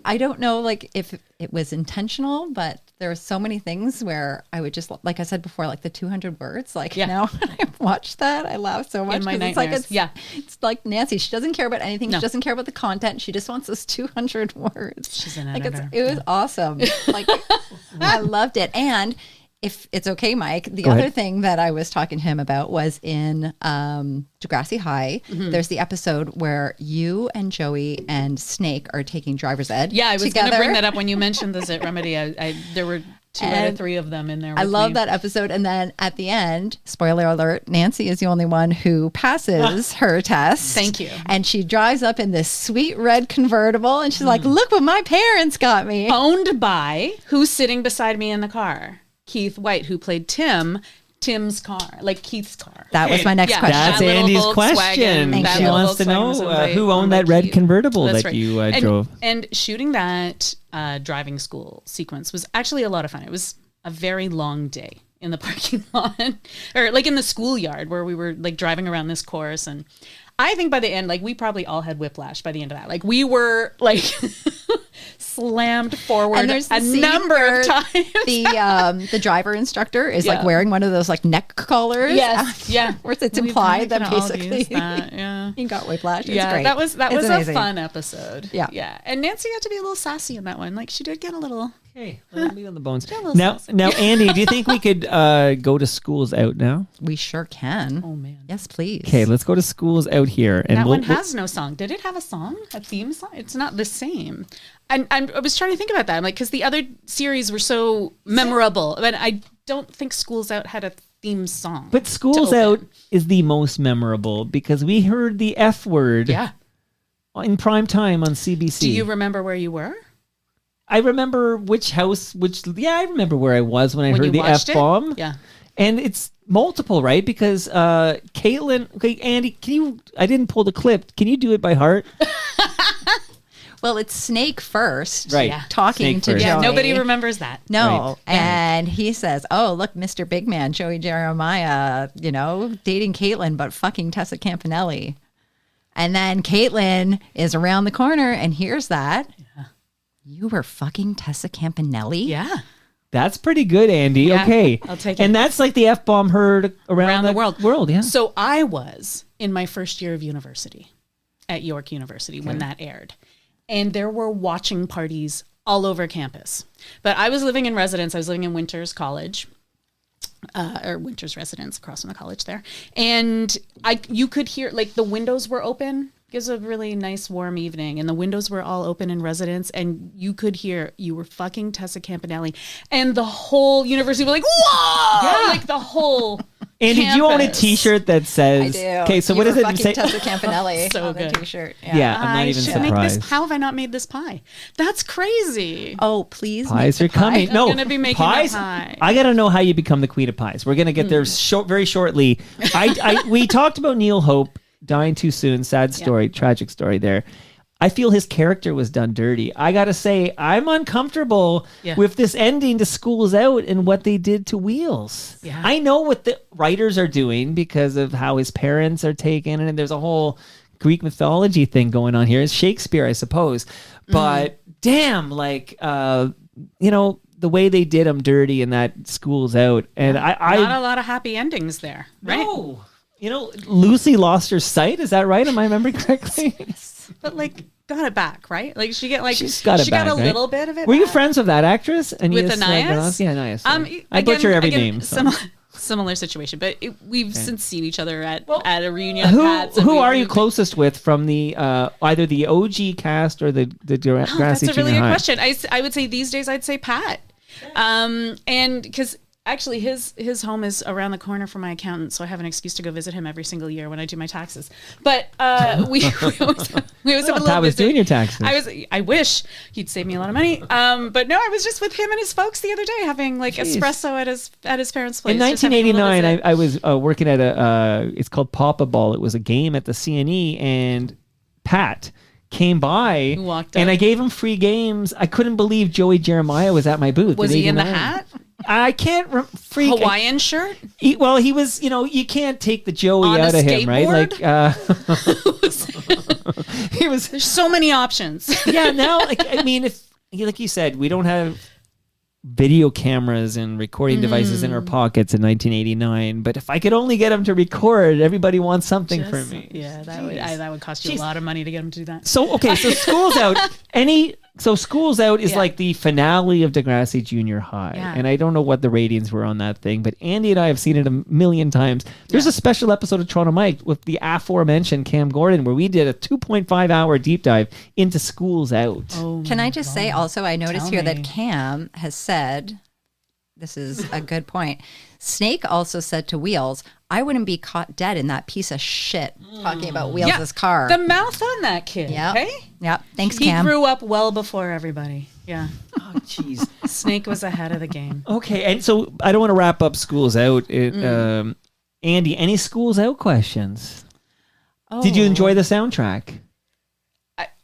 I don't know, like, if it was intentional, but there were so many things where I would just, like I said before, like the 200 words, like, now when I watch that, I laugh so much. In my 'cause it's like, nightmares. it's like Nancy. She doesn't care about anything. No. She doesn't care about the content. She just wants those 200 words. She's an Like, editor. it was awesome. Like, I loved it. And if it's okay, Mike, the Go other ahead. thing that I was talking to him about was in Degrassi High. Mm-hmm. There's the episode where you and Joey and Snake are taking driver's ed. Yeah, I was going to together. bring that up when you mentioned the Zit Remedy. There were 2 out And of 3 of them in there. I with love me. that episode. And then at the end, spoiler alert, Nancy is the only one who passes her test. Thank you. And she drives up in this sweet red convertible and she's like, look what my parents got me. Owned by who's sitting beside me in the car? Keith White, who played Tim's car, like Keith's car. That was my next Yeah, question. That's that little Andy's Volkswagen, question. Thank She you. wants to know Volkswagen was who owned owned by that red Keith. convertible That's that right. you And- drove. And shooting that driving school sequence was actually a lot of fun. It was a very long day in the parking lot, or like in the schoolyard where we were like driving around this course. And I think by the end, like we probably all had whiplash by the end of that. Like we were like slammed forward And there's the a scene number where of times. The driver instructor is like Yeah. wearing one of those like neck collars. Yes, yeah. Where it's We implied kinda that all basically used that, yeah. he got whiplash. It's Yeah, great. that was It's a amazing. fun episode. Yeah. Yeah. And Nancy got to be a little sassy in that one. Like she did get a little Hey, let me on the bones. little Now, sassy. now, Andy, do you think we could go to schools out now? We sure can. Oh man. Yes, please. Okay, let's go to schools out here, and That we'll, one has no song. Did it have a song? A theme song? It's not the same. And I was trying to think about that. I'm like, because the other series were so memorable, but I don't think Schools Out had a theme song. But Schools to Out open. is the most memorable because we heard the F word Yeah. in prime time on CBC. Do you remember where you were? I remember which house, I remember where I was when I When heard you the watched it? F-bomb. Yeah. And it's multiple, right? Because Caitlin, okay, Andy, I didn't pull the clip. Can you do it by heart? Well, it's Snake first, Right. Yeah. talking Snake to first. Joey. Yeah. Nobody remembers that. No. Right. And he says, oh, look, Mr. Big Man, Joey Jeremiah, dating Caitlin, but fucking Tessa Campanelli. And then Caitlin is around the corner and hears that. Yeah. You were fucking Tessa Campanelli? Yeah. That's pretty good, Andy. Yeah, Okay. I'll take it. And that's like the F-bomb heard around the world. yeah. So I was in my first year of university at York University when that aired. And there were watching parties all over campus. But I was living in residence. I was living in Winters College, or Winters Residence across from the college there. And you could hear, like, the windows were open. It was a really nice warm evening. And the windows were all open in residence. And you could hear, you were fucking Tessa Campanelli. And the whole university was like, whoa! Yeah. Like the whole... Andy, do you own a Campus. T-shirt that I says? do. Okay, so what does it say? Tessa Campanelli So on the good. T-shirt. Yeah, I'm not I even should make this. surprised. How have I not made this pie? That's crazy. Oh, please. Pies are make the pie. coming. I'm No, gonna be making pies. a pie. I got to know how you become the queen of pies. We're gonna get there very shortly. We talked about Neil Hope dying too soon. Sad story, tragic story there. I feel his character was done dirty. I gotta say, I'm uncomfortable with this ending to School's Out and what they did to Wheels. Yeah. I know what the writers are doing because of how his parents are taken, and there's a whole Greek mythology thing going on here. It's Shakespeare, I suppose. But damn, like, the way they did him dirty in that School's Out. And Not a lot of happy endings there, right? No. Lucy lost her sight. Is that right? Am I remembering correctly? But like got it back, right? Like she got she got a right? little bit of it. Were you back. friends with that actress? With Aeneas Aeneas? Yeah, Aeneas. I again- butcher every again, name. So. Similar situation, but we've since seen each other at a reunion. of Who Pats, and who we- are you we- closest with from the either the OG cast or the Degrassi Oh, that's a really Junior good High? question. I would say these days I'd say Pat, and because actually his home is around the corner from my accountant, so I have an excuse to go visit him every single year when I do my taxes. But we always have a little Pat was visit. doing your taxes. I wish he'd save me a lot of money. But no, I was just with him and his folks the other day having like espresso at his parents' place. In just having a little 1989, visit. I was working at it's called Papa Ball. It was a game at the CNE, and Pat came by, Who walked and up. I gave him free games. I couldn't believe Joey Jeremiah was at my booth. Was at he in the 89. hat? I can't freak. Hawaiian shirt? Well, he was. You can't take the Joey On a out of him, right? skateboard? Like he was. There's so many options. Yeah. Now, if like you said, we don't have video cameras and recording devices in our pockets in 1989. But if I could only get him to record, everybody wants something from me. Yeah, that would cost you a lot of money to get him to do that. So School's Out. School's Out is like the finale of Degrassi Junior High, Yeah. and I don't know what the ratings were on that thing, but Andy and I have seen it a million times. There's a special episode of Toronto Mike with the aforementioned Cam Gordon where we did a 2.5-hour deep dive into School's Out. Oh, Can I just say also, I noticed Tell here me. that Cam has said, this is a good point. Snake also said to Wheels, I wouldn't be caught dead in that piece of shit, talking about Wheels' car. The mouth on that kid. Yep. Okay? Yep. Thanks, He Cam. grew up well before everybody. Yeah. Oh, jeez. Snake was ahead of the game. Okay, and so I don't want to wrap up School's Out. Andy, any School's Out questions? Did you enjoy the soundtrack?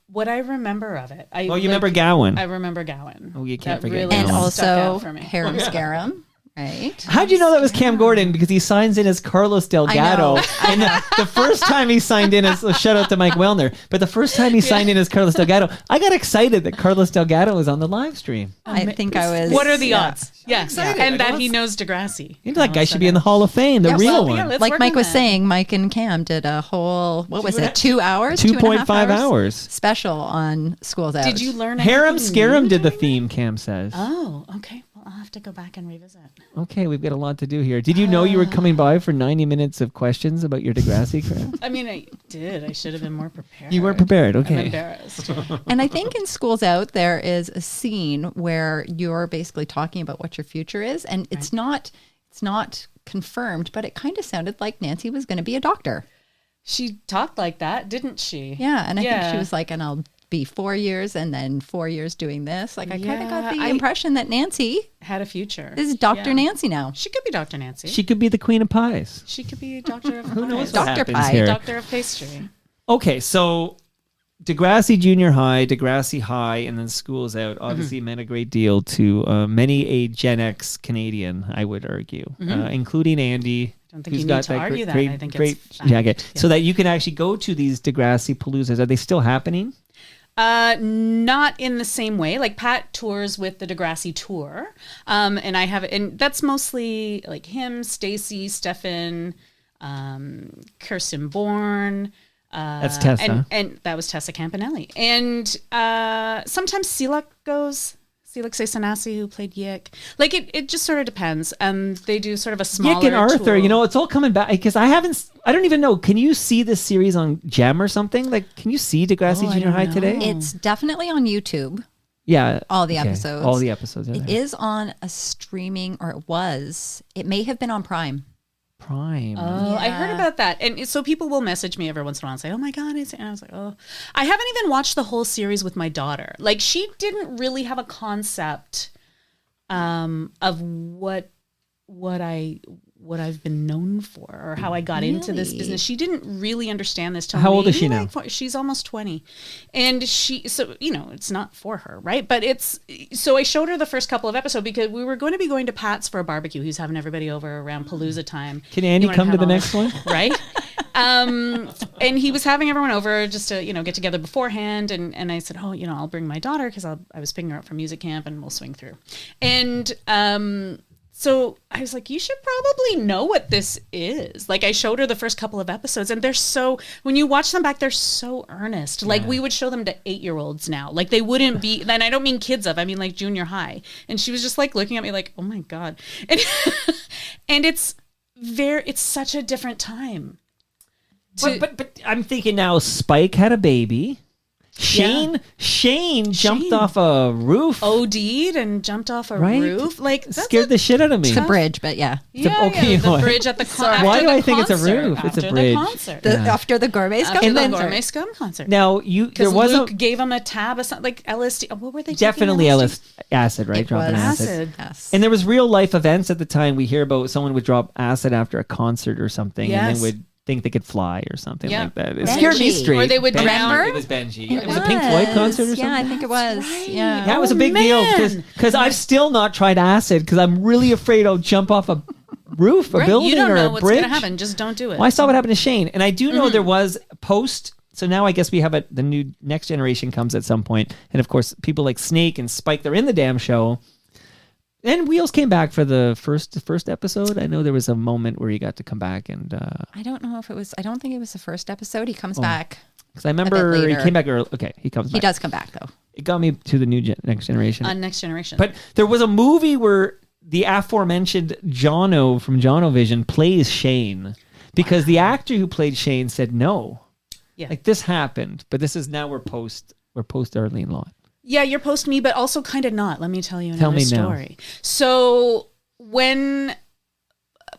What I remember of it. You remember Gowan? I remember Gowan. Oh, you can't That forget really and Gowan. stuck out also for me. Harem Scarum, right? How'd you know that was Cam Gordon? Because he signs in as Carlos Delgado. know. And the first time he signed in as, shout out to Mike Wilner, but the first time he signed in as Carlos Delgado, I got excited that Carlos Delgado was on the live stream. I think I was. What are the odds? Yeah. excited. And Like, that let's- he knows Degrassi. You know, that guy should be in the Hall of Fame, the Yeah, real well, one. yeah, let's Like work Mike on was that. saying, Mike and Cam did a whole, what was it, 2 hours? 2.5 hours. special on School's Out. Did you learn Harem anything Scarum new did the doing theme, Cam says. Oh, okay. Well, I'll have to go back and revisit. Okay, we've got a lot to do here. Did you know you were coming by for 90 minutes of questions about your Degrassi craft? I mean, I did. I should have been more prepared. You weren't prepared, I'm okay. embarrassed. And I think in School's Out, there is a scene where you're basically talking about what your future is. And it's not confirmed, but it kind of sounded like Nancy was going to be a doctor. She talked like that, didn't she? Yeah. And I think she was like, and I'll be 4 years and then 4 years doing this. Like I kind of got the impression that Nancy Had a future. is Dr. Yeah. Nancy now. She could be Dr. Nancy. She could be the queen of pies. She could be Doctor of Who knows Pies. what Dr. happens Pie. here. Doctor of Pastry. Okay, so Degrassi Junior High, Degrassi High, and then School's Out obviously meant a great deal to many a Gen X Canadian, I would argue, including Andy. Don't think who's you got need to argue that. great, I think great it's fact. jacket. Yeah. So that you can actually go to these Degrassi Paloozas. Are they still happening? Not in the same way. Like Pat tours with the Degrassi tour, and I have, and that's mostly like him, Stacy, Stefan, Kirsten Bourne. That's Tessa. And that was Tessa Campanelli. And sometimes Silak goes. Silak Sesanasi, who played Yik. Like it just sort of depends. They do sort of a smaller Yick and Arthur, tour. you know, it's all coming back because I don't even know. Can you see this series on Gem or something? Like, can you see Degrassi I Junior don't High know. today? It's definitely on YouTube. Yeah. All the okay. episodes. All the episodes. Are It there. is on a streaming, or it was. It may have been on Prime. Prime. Oh, I heard about that. And so people will message me every once in a while and say, oh my God. And I was like, oh, I haven't even watched the whole series with my daughter. Like, she didn't really have a concept of what I've been known for or how I got into this business. She didn't really understand this till How old is she now? She's almost 20. And so, it's not for her, right? But so I showed her the first couple of episodes because we were going to be going to Pat's for a barbecue. He's having everybody over around Palooza time. Can Andy come to the next one? Right? And he was having everyone over just to, get together beforehand. And I said, oh, I'll bring my daughter because I was picking her up from music camp and we'll swing through. And, so I was like, you should probably know what this is. Like, I showed her the first couple of episodes and when you watch them back, they're so earnest. Like, we would show them to 8-year-olds now. Like, they wouldn't be, and I don't mean kids I mean like junior high. And she was just like looking at me like, oh my God. And it's such a different time. But I'm thinking now Spike had a baby. Shane jumped off a roof. OD'd and jumped off a roof. Like, scared the shit out of me. It's a bridge, but yeah. The bridge at the concert. Why do I think it's a roof? It's a bridge. After the Gourmet Scum concert. concert. The Gourmet Scum concert. Now, there was Luke gave him a tab of something like LSD. What were they definitely taking? acid, right? It Dropping was. acid. Yes. And there was real life events at the time. We hear about someone would drop acid after a concert or something and then would think they could fly or something like that. It scared me straight. Or they would drown. It was Benji. It was a Pink Floyd concert or something. Yeah, I think it was. Right. Yeah. That was a big deal because I've still not tried acid because I'm really afraid I'll jump off a roof, a building, you don't or know a what's bridge. going to happen. Just don't do it. Well, I saw what happened to Shane, and I do know there was post. So now I guess we have the new next generation comes at some point, and of course people like Snake and Spike, they're in the damn show. And Wheels came back for the first episode. I know there was a moment where he got to come back and. I don't know if it was. I don't think it was the first episode. He comes back. Because I remember he came back early. Okay, he comes back. He does come back though. It got me to the new next generation. Next generation. But there was a movie where the aforementioned Jono from Jonovision plays Shane because the actor who played Shane said no. Yeah. Like this happened, but this is now we're post Arlene Lott. Yeah, you're post me, but also kind of not. Let me tell you Tell another me story. now. So when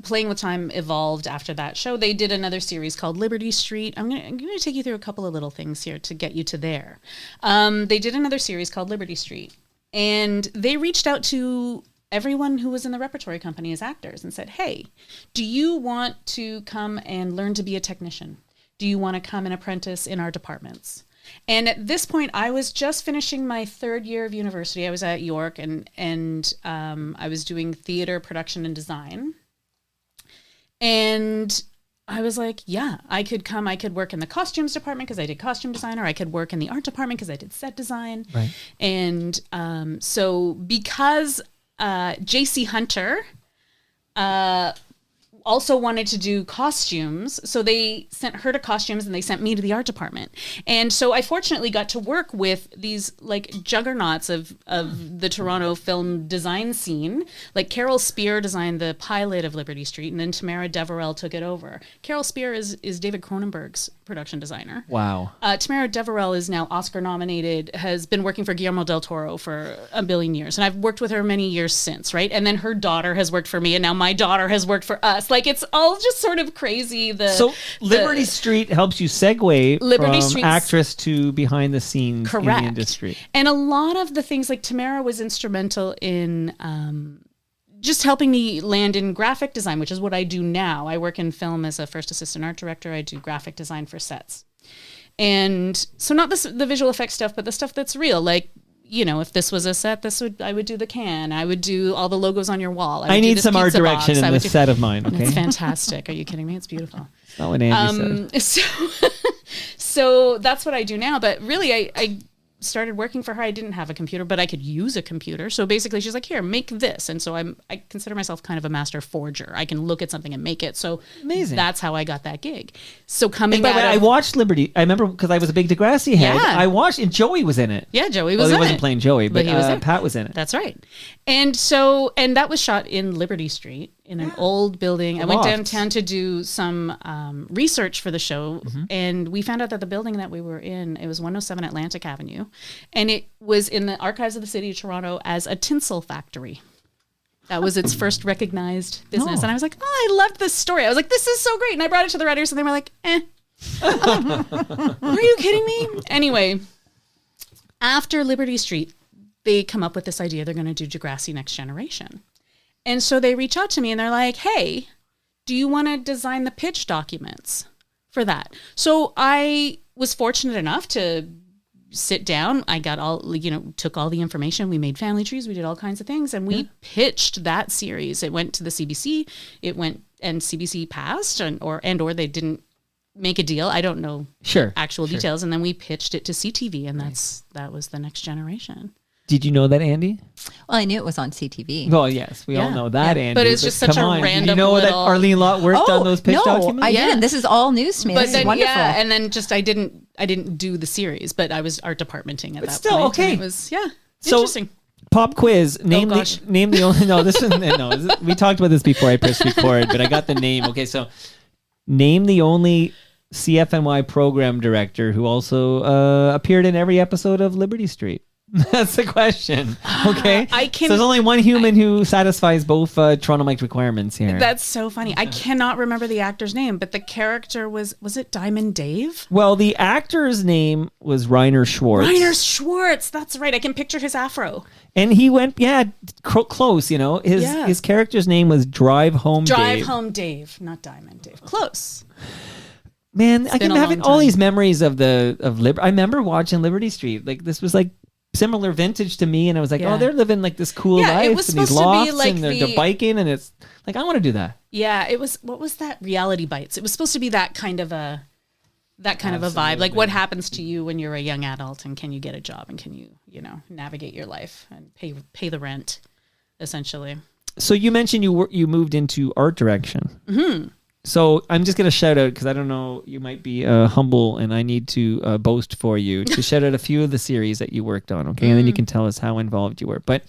Playing with Time evolved after that show, they did another series called Liberty Street. I'm gonna take you through a couple of little things here to get you to there. They did another series called Liberty Street, and they reached out to everyone who was in the repertory company as actors and said, hey, do you want to come and learn to be a technician? Do you want to come and apprentice in our departments? And at this point, I was just finishing my 3rd year of university. I was at York, and I was doing theater production and design. And I was like, yeah, I could come. I could work in the costumes department because I did costume design, or I could work in the art department because I did set design. Right. And so because J.C. Hunter also wanted to do costumes, so they sent her to costumes and they sent me to the art department. And so I fortunately got to work with these like juggernauts of the Toronto film design scene. Like Carol Spear designed the pilot of Liberty Street, and then Tamara Deverell took it over. Carol Spear is David Cronenberg's production designer. Wow. Tamara Deverell is now Oscar nominated, has been working for Guillermo del Toro for a billion years. And I've worked with her many years since, right? And then her daughter has worked for me, and now my daughter has worked for us. Like, it's all just sort of crazy. So Liberty Street helps you segue from actress to behind the scenes in the industry. And a lot of the things, like Tamara was instrumental in just helping me land in graphic design, which is what I do now. I work in film as a first assistant art director. I do graphic design for sets. And so not the visual effects stuff, but the stuff that's real. Like, you know, if this was a set, I would do the can. I would do all the logos on your wall. I need some art direction in this set of mine. Okay, it's fantastic. Are you kidding me? It's beautiful. That's not what Andy said. So that's what I do now. But really, I started working for her. I didn't have a computer, but I could use a computer. So basically she's like, here, make this. And so I consider myself kind of a master forger. I can look at something and make it. So amazing. That's how I got that gig. So I watched Liberty. I remember because I was a big Degrassi head. Yeah. I watched, and Joey was in it. Yeah, Joey was in it. He wasn't playing Joey, but he was in Pat was in it. That's right. And that was shot in Liberty Street in an old building. I went downtown to do some research for the show, and we found out that the building that we were in, it was 107 Atlantic Avenue, and it was in the archives of the city of Toronto as a tinsel factory. That was its first recognized business. Oh. And I was like, oh, I loved this story. I was like, this is so great. And I brought it to the writers and they were like, eh. Are you kidding me? Anyway, after Liberty Street, they come up with this idea. They're going to do Degrassi Next Generation. And so they reach out to me and they're like, hey, do you want to design the pitch documents for that? So I was fortunate enough to sit down. I got took all the information. We made family trees. We did all kinds of things. And we pitched that series. It went to the CBC. And CBC passed or they didn't make a deal. I don't know actual details. And then we pitched it to CTV and that was the Next Generation. Did you know that, Andy? Well, I knew it was on CTV. Well, yes, we all know that, Andy. But it's just such a random. Did you know that Arlene Lott worked on those pitch documents? I didn't. This is all news to me. This is wonderful. Yeah, and then just I didn't do the series, but I was art departmenting at that still, point. okay. It was So, interesting. Pop quiz. Name gosh. the only. No, this is no. We talked about this before I pressed record, but I got the name. Okay, so name the only CFNY program director who also appeared in every episode of Liberty Street. That's the question. Okay. So there's only one human who satisfies both Toronto Mike requirements here. That's so funny. I cannot remember the actor's name, but the character was it Diamond Dave? Well, the actor's name was Reiner Schwartz. Reiner Schwartz. That's right. I can picture his afro. And he went, close, His character's name was Drive Home Dave. Drive Home Dave, not Diamond Dave. Close. Man, I can have all these memories of Liberty. I remember watching Liberty Street. Like, this was like similar vintage to me, and I was like, oh, they're living like this cool life, it was and these supposed to be lofts, like and they're biking, and it's like, I want to do that. Yeah, it was. What was that? Reality Bites. It was supposed to be that kind of a vibe. Like, what happens to you when you're a young adult, and can you get a job, and can you navigate your life and pay the rent, essentially. So you mentioned you moved into art direction. Mm-hmm. So I'm just going to shout out, because I don't know, you might be humble and I need to boast for you, to shout out a few of the series that you worked on, okay? And then you can tell us how involved you were. But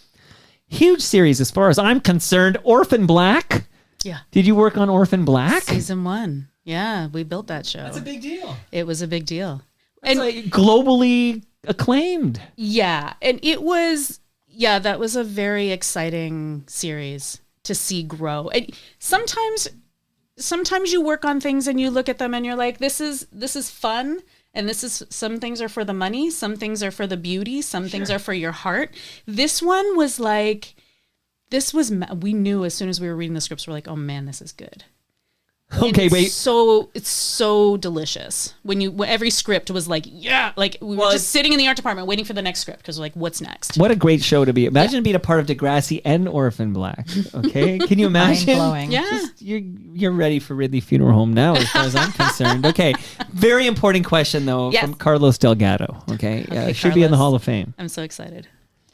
huge series as far as I'm concerned. Orphan Black. Yeah. Did you work on Orphan Black? Season 1. Yeah, we built that show. That's a big deal. It was a big deal. It's like globally acclaimed. Yeah. And it was, that was a very exciting series to see grow. And sometimes you work on things and you look at them and you're like, this is fun. And some things are for the money. Some things are for the beauty. Some things are for your heart. This one was like, we knew as soon as we were reading the scripts, we're like, oh man, this is good. Okay, wait. It's so delicious. When every script was like, we were just sitting in the art department waiting for the next script because we're like, what's next? What a great show to be. Imagine being a part of Degrassi and Orphan Black. Okay, can you imagine? Mind-blowing. Yeah, you're ready for Ridley Funeral Home now, as far as I'm concerned. Okay, very important question though from Carlos Delgado. Okay, should be in the Hall of Fame. I'm so excited.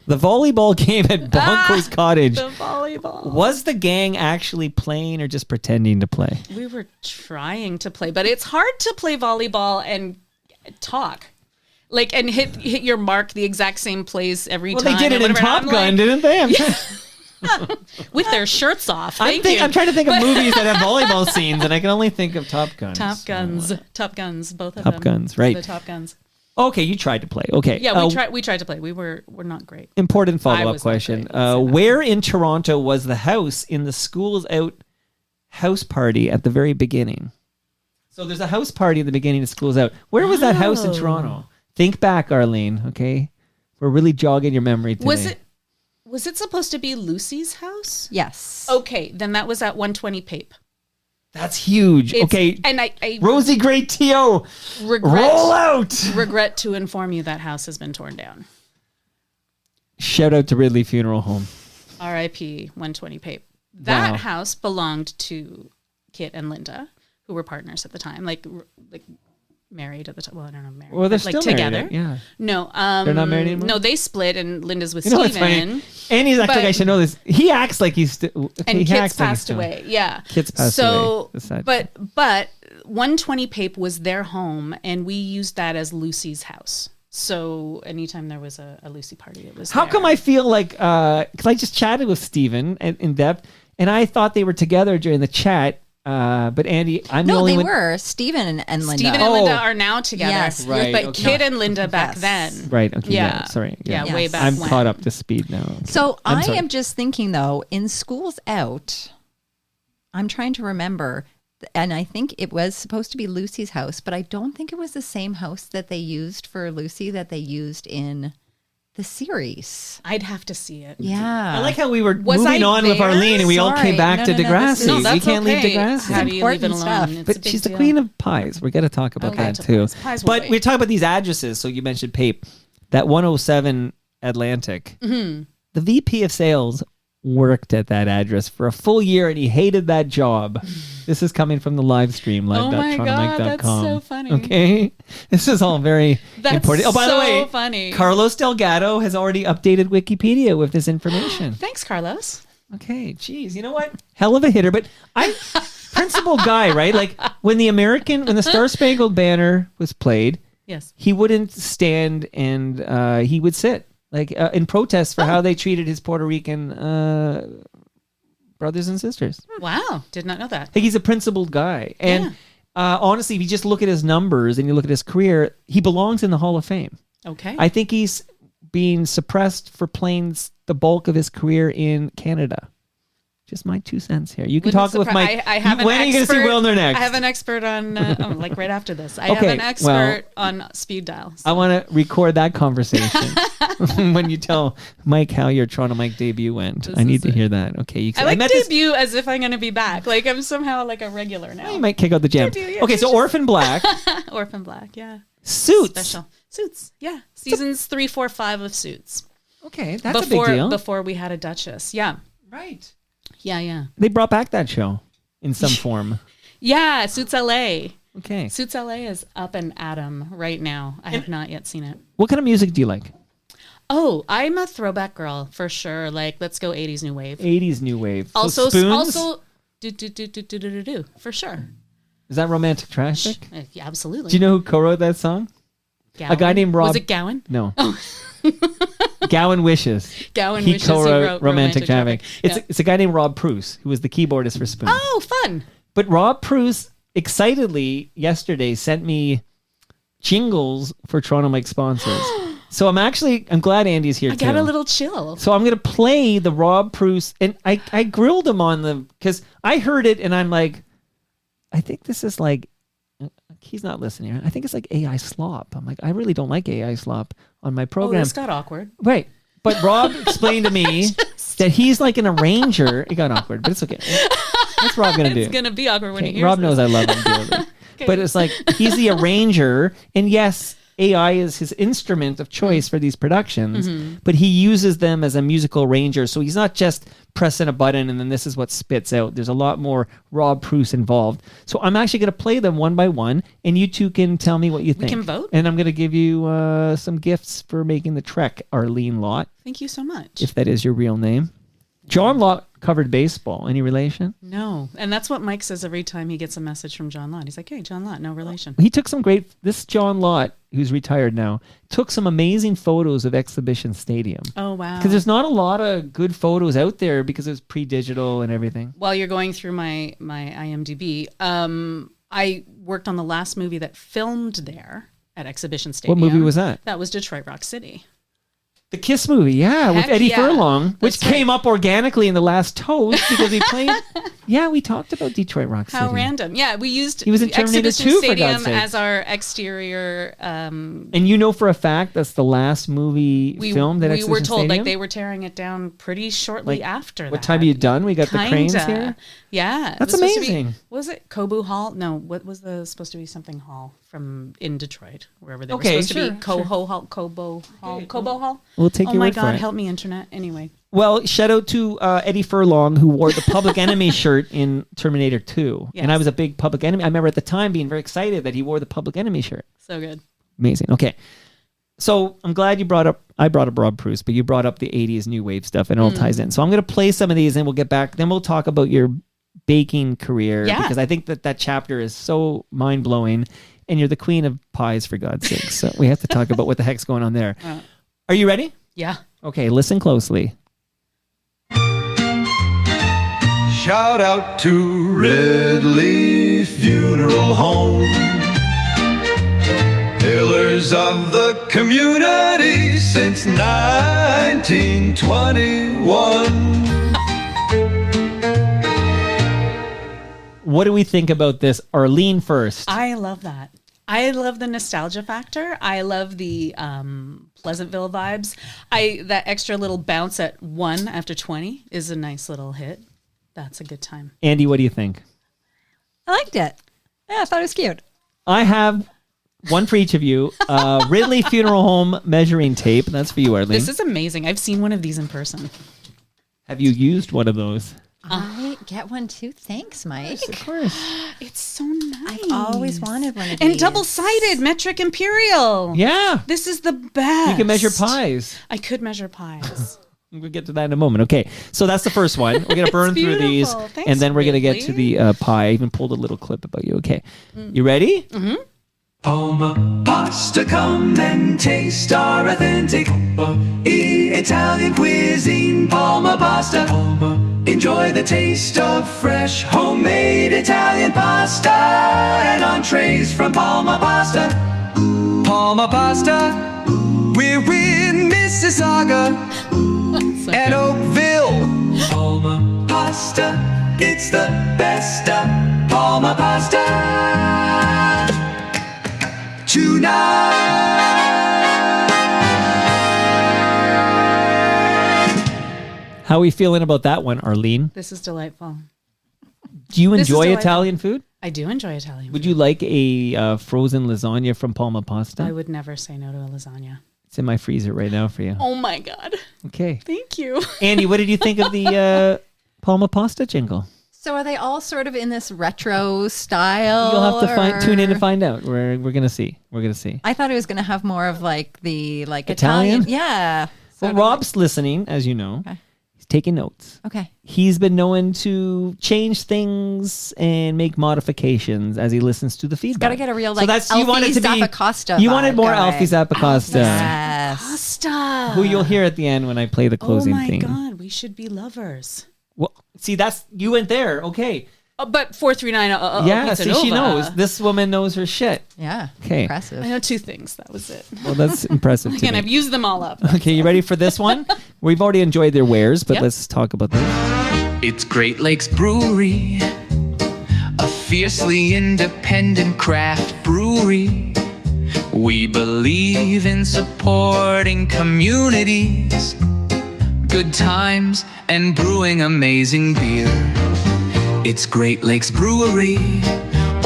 The volleyball game at Bonko's Cottage. The volleyball. Was the gang actually playing or just pretending to play? We were trying to play, but it's hard to play volleyball and talk. Like, and hit your mark the exact same place every time. Well, they did it in Top Gun, didn't they? With their shirts off. I'm trying to think of movies that have volleyball scenes, and I can only think of Top Guns. Top Guns, both of them. Top Guns, right. The Top Guns. Okay, you tried to play. Okay. Yeah, we tried to play. We're not great. Important follow-up question. Where in Toronto was the house in the Schools Out house party at the very beginning? So there's a house party at the beginning of Schools Out. Where was that house in Toronto? Think back, Arlene, okay? We're really jogging your memory today. Was it supposed to be Lucy's house? Yes. Okay, then that was at 120 Pape. That's huge. Okay. And I Rosie Gray T.O. Roll out. Regret to inform you that house has been torn down. Shout out to Ridley Funeral Home. R.I.P. 120 Pape. That house belonged to Kit and Linda, who were partners at the time, like married at the time. Well, I don't know, married. Well, they're still together. Married, yeah. No, they're not married anymore. No, they split, and Linda's with Steven. And he's acting like I should know this. He acts like he's still. And Kit's passed away. Yeah, Kit's passed away. But 120 Pape was their home, and we used that as Lucy's house. So anytime there was a Lucy party, it was. How come I feel like because I just chatted with Steven in depth, and I thought they were together during the chat. But Andy, I'm the No, only they one. were. Stephen and Linda. Steven and Linda are now together. Yes. Right, But okay. Kid and Linda back Yes. then. Right. Okay. Yeah. Yeah. Sorry. Yeah, way Yes. back I'm when. caught up to speed now. Okay. So I'm I sorry. am just thinking, though, in Schools Out, I'm trying to remember, and I think it was supposed to be Lucy's house, but I don't think it was the same house that they used for Lucy that they used in the series. I'd have to see it. Yeah. I like how we were Was moving I on with there? Arlene and we all came Sorry. back No, to no, no, Degrassi. this is- No, we that's can't leave okay. Degrassi. How do you leave it Important stuff. alone? It's a But big she's the deal. queen of pies. We got to talk about Okay, that to too. pies. Pies will But wait. we're talking about these addresses. So you mentioned Pape, that 107 Atlantic. Mm-hmm. The VP of sales worked at that address for a full year and he hated that job. This is coming from the live stream, Oh my God, live.torontomike.com. that's so funny. Okay. This is all very That's important. Oh, by the so way, funny. Carlos Delgado has already updated Wikipedia with this information. Thanks, Carlos. Okay, geez, you know what? Hell of a hitter, but principal guy, right? Like when the Star Spangled Banner was played, Yes. he wouldn't stand and he would sit like in protest for how they treated his Puerto Rican brothers and sisters. Wow. Did not know that. Like he's a principled guy, and honestly, if you just look at his numbers and you look at his career, he belongs in the Hall of Fame. Okay. I think he's being suppressed for playing the bulk of his career in Canada. Just my 2 cents here. You can Wouldn't talk with my. I have when are you going to see Wilner next? I have an expert on, like right after this. I Okay, have an expert on speed dial. I want to record that conversation when you tell Mike how your Toronto Mike debut went. I need to hear that. Okay, you I like met this- debut as if I'm going to be back. Like I'm somehow like a regular now. You might kick out the jam. Debut, yeah, Okay, so Orphan Black, Orphan Black, yeah. Suits. Special. Suits, yeah. Seasons 3, 4, 5 of Suits. Okay, that's a big deal. Before we had a Duchess. Yeah. Right. Yeah. They brought back that show in some form. Yeah, Suits LA. Okay. Suits LA is up and at 'em right now. I have not yet seen it. What kind of music do you like? Oh, I'm a throwback girl for sure. Like, let's go 80s new wave. 80s new wave. So Also, Spoons? do for sure. Is that Romantic Traffic? Yeah, absolutely. Do you know who co-wrote that song? Gowan? A guy named Rob. Was it Gowan? No. Gowan Wishes. Gowan He Wishes. co-wrote Romantic Traffic. Yeah. It's a guy named Rob Pruce, who was the keyboardist for Spoons. Oh, fun. But Rob Pruce excitedly yesterday sent me jingles for Toronto Mike sponsors. So I'm glad Andy's here I too. got a little chill. So I'm going to play the Rob Pruce, and I grilled him on the, because I heard it and I'm like, I think this is like, he's not listening. I think it's like AI slop. I'm like, I really don't like AI slop on my Oh, program. this got awkward. Right. But Rob explained to me that he's like an arranger. It got awkward, but it's okay. What's Rob going to do? It's going to be awkward when he Okay, hears Rob this. knows I love him dearly. But it's like, he's the arranger, and yes, AI is his instrument of choice for these productions, but he uses them as a musical arranger. So he's not just pressing a button and then this is what spits out. There's a lot more Rob Pruce involved. So I'm actually going to play them one by one, and you two can tell me what you think. can vote? And I'm going to give you some gifts for making the trek, Arlene Lott, Thank you so much. if that is your real name. John Lott covered baseball. Any relation? No. And that's what Mike says every time he gets a message from John Lott. He's like, hey, John Lott, no relation. He took some this John Lott, who's retired now, took some amazing photos of Exhibition Stadium. Oh, wow. Because there's not a lot of good photos out there because it was pre-digital and everything. While you're going through my IMDb, I worked on the last movie that filmed there at Exhibition Stadium. What movie was that? That was Detroit Rock City. The Kiss movie, yeah, with Heck Eddie yeah. Furlong, which That's right. came up organically in the last toast because he played. Yeah, we talked about Detroit Rock City. How random. Yeah, we used He was in Terminator Exhibition 2, for Stadium God's sake. as our exterior. And you know for a fact that's the last movie filmed at we Exhibition were told Stadium? like they were tearing it down pretty shortly after that. What time are you done? We got the cranes Kinda. here? Yeah. it That's was supposed to be- amazing. was it Kobu Hall? No, what was supposed to be something hall from in Detroit, wherever they Okay, were supposed to be. sure. Kobo Hall? Kobo Hall? We'll take Oh your my word for God, it. help me, internet. Anyway. Well, shout out to Eddie Furlong, who wore the Public Enemy shirt in Terminator 2. Yes. And I was a big Public Enemy. I remember at the time being very excited that he wore the Public Enemy shirt. So good. Amazing. Okay. So I'm glad I brought up Rob Pruce, but you brought up the 80s new wave stuff and it all ties in. So I'm going to play some of these and we'll get back. Then we'll talk about your baking career Yeah. because I think that chapter is so mind-blowing and you're the queen of pies, for God's sake. So we have to talk about what the heck's going on there. Are you ready? Yeah. Okay, listen closely. Shout out to Ridley Funeral Home, pillars of the community since 1921. What do we think about this? Arlene first. I love that. I love the nostalgia factor. I love the Pleasantville vibes. That extra little bounce at 1 after 20 is a nice little hit. That's a good time. Andy, what do you think? I liked it. Yeah, I thought it was cute. I have one for each of you. Ridley Funeral Home measuring tape. That's for you, Arlene. This is amazing. I've seen one of these in person. Have you used one of those? I get one too. Thanks, Mike. Of course. It's so nice. I've always wanted one of these. And double-sided, metric imperial. Yeah. This is the best. You can measure pies. I could measure pies. We'll get to that in a moment. Okay, so that's the first one. We're going to burn through these, Thanks, and then we're going to get Ridley. to the pie. I even pulled a little clip about you. Okay. You ready? Mm-hmm. Palma Pasta, come and taste our authentic Italian cuisine. Palma Pasta, enjoy the taste of fresh homemade Italian pasta and entrees from Palma Pasta. Palma Pasta, we're in Mississauga and Oakville. Palma Pasta, it's the best of Palma Pasta. Tonight. How are we feeling about that one, Arlene? This is delightful. Do you This is enjoy delightful. Italian food? I do enjoy Italian Would food. you like a frozen lasagna from Palma Pasta? I would never say no to a lasagna. It's in my freezer right now for you. Oh my God. Okay. Thank you. Andy, what did you think of the Palma Pasta jingle? So are they all sort of in this retro style? You'll have to tune in to or- find out. We're gonna see. We're gonna see. I thought it was going to have more of like the Italian? Yeah. Well, Rob's listening, as you know. Okay. He's taking notes. Okay. He's been known to change things and make modifications as he listens to the feedback. Got to get a real So like that's you wanted to be Zappacosta You wanted vibe more going. Alfie Zappacosta, Yes. Pasta. who you'll hear at the end when I play the closing Oh my theme. God. We should be lovers. Well, see, that's you went there. Okay. But 439 yeah, Pizza see, she Nova. knows. This woman knows her shit. Yeah. Okay. Impressive. I know 2 things. That was it. Well, that's impressive to Again, me. I've used them all up. Okay, you ready for this one? We've already enjoyed their wares, but Yep. let's talk about this. It's Great Lakes Brewery, a fiercely independent craft brewery. We believe in supporting communities, good times, and brewing amazing beer. It's Great Lakes Brewery.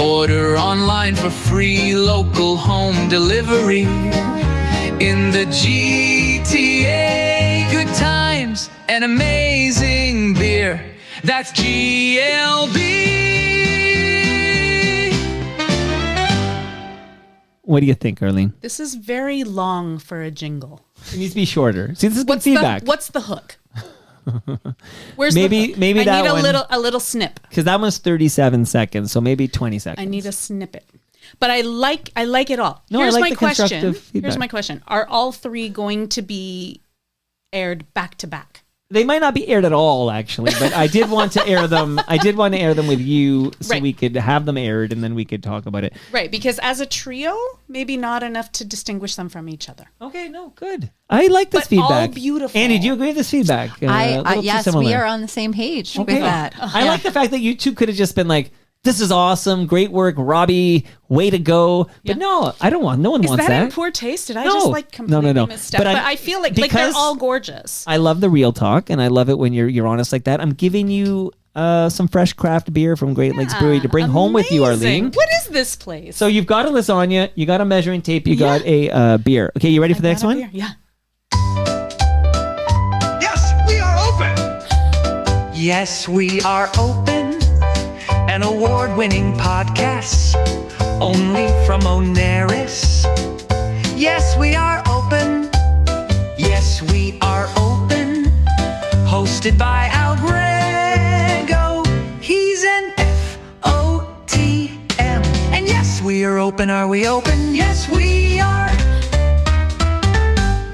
Order online for free local home delivery. In the GTA, good times and amazing beer. That's GLB. What do you think, Arlene? This is very long for a jingle. It needs to be shorter. See, this is good feedback. What's the hook? Where's Maybe- the hook? maybe I that need one- a little snip. Because that one's 37 seconds, so maybe 20 seconds. I need a snippet. But I like it all. No, I Here's like my the question. constructive feedback. Here's my question. Are all 3 going to be aired back to back? They might not be aired at all, actually, but I did want to air them. I did want to air them with you so Right. we could have them aired and then we could talk about it. Right, because as a trio, maybe not enough to distinguish them from each other. Okay, no, good. I like this But all feedback. beautiful. Andy, do you agree with this feedback? A little too yes, we similar. are on the same page Okay. with that. I like the fact that you two could have just been like, "This is awesome, great work, Robbie, way to go." But no, I don't want. No one Is wants that that. in poor taste? Did I No. just like completely No. misstep? But But, I- I feel like they're because- all gorgeous. I love the real talk, and I love it when you're honest like that. I'm giving you some fresh craft beer from Great Lakes Brewery to bring home with you, Amazing. Arlene. What is this place? So you've got a lasagna, you got a measuring tape, you got a beer. Okay, you ready for the next one? Yeah. Yes, we are open. Yes, we are open. An award-winning podcast, only from Oneris. Yes, we are open. Yes, we are open. Hosted by Algrego. He's an FOTM. And yes, we are open. Are we open? Yes, we are.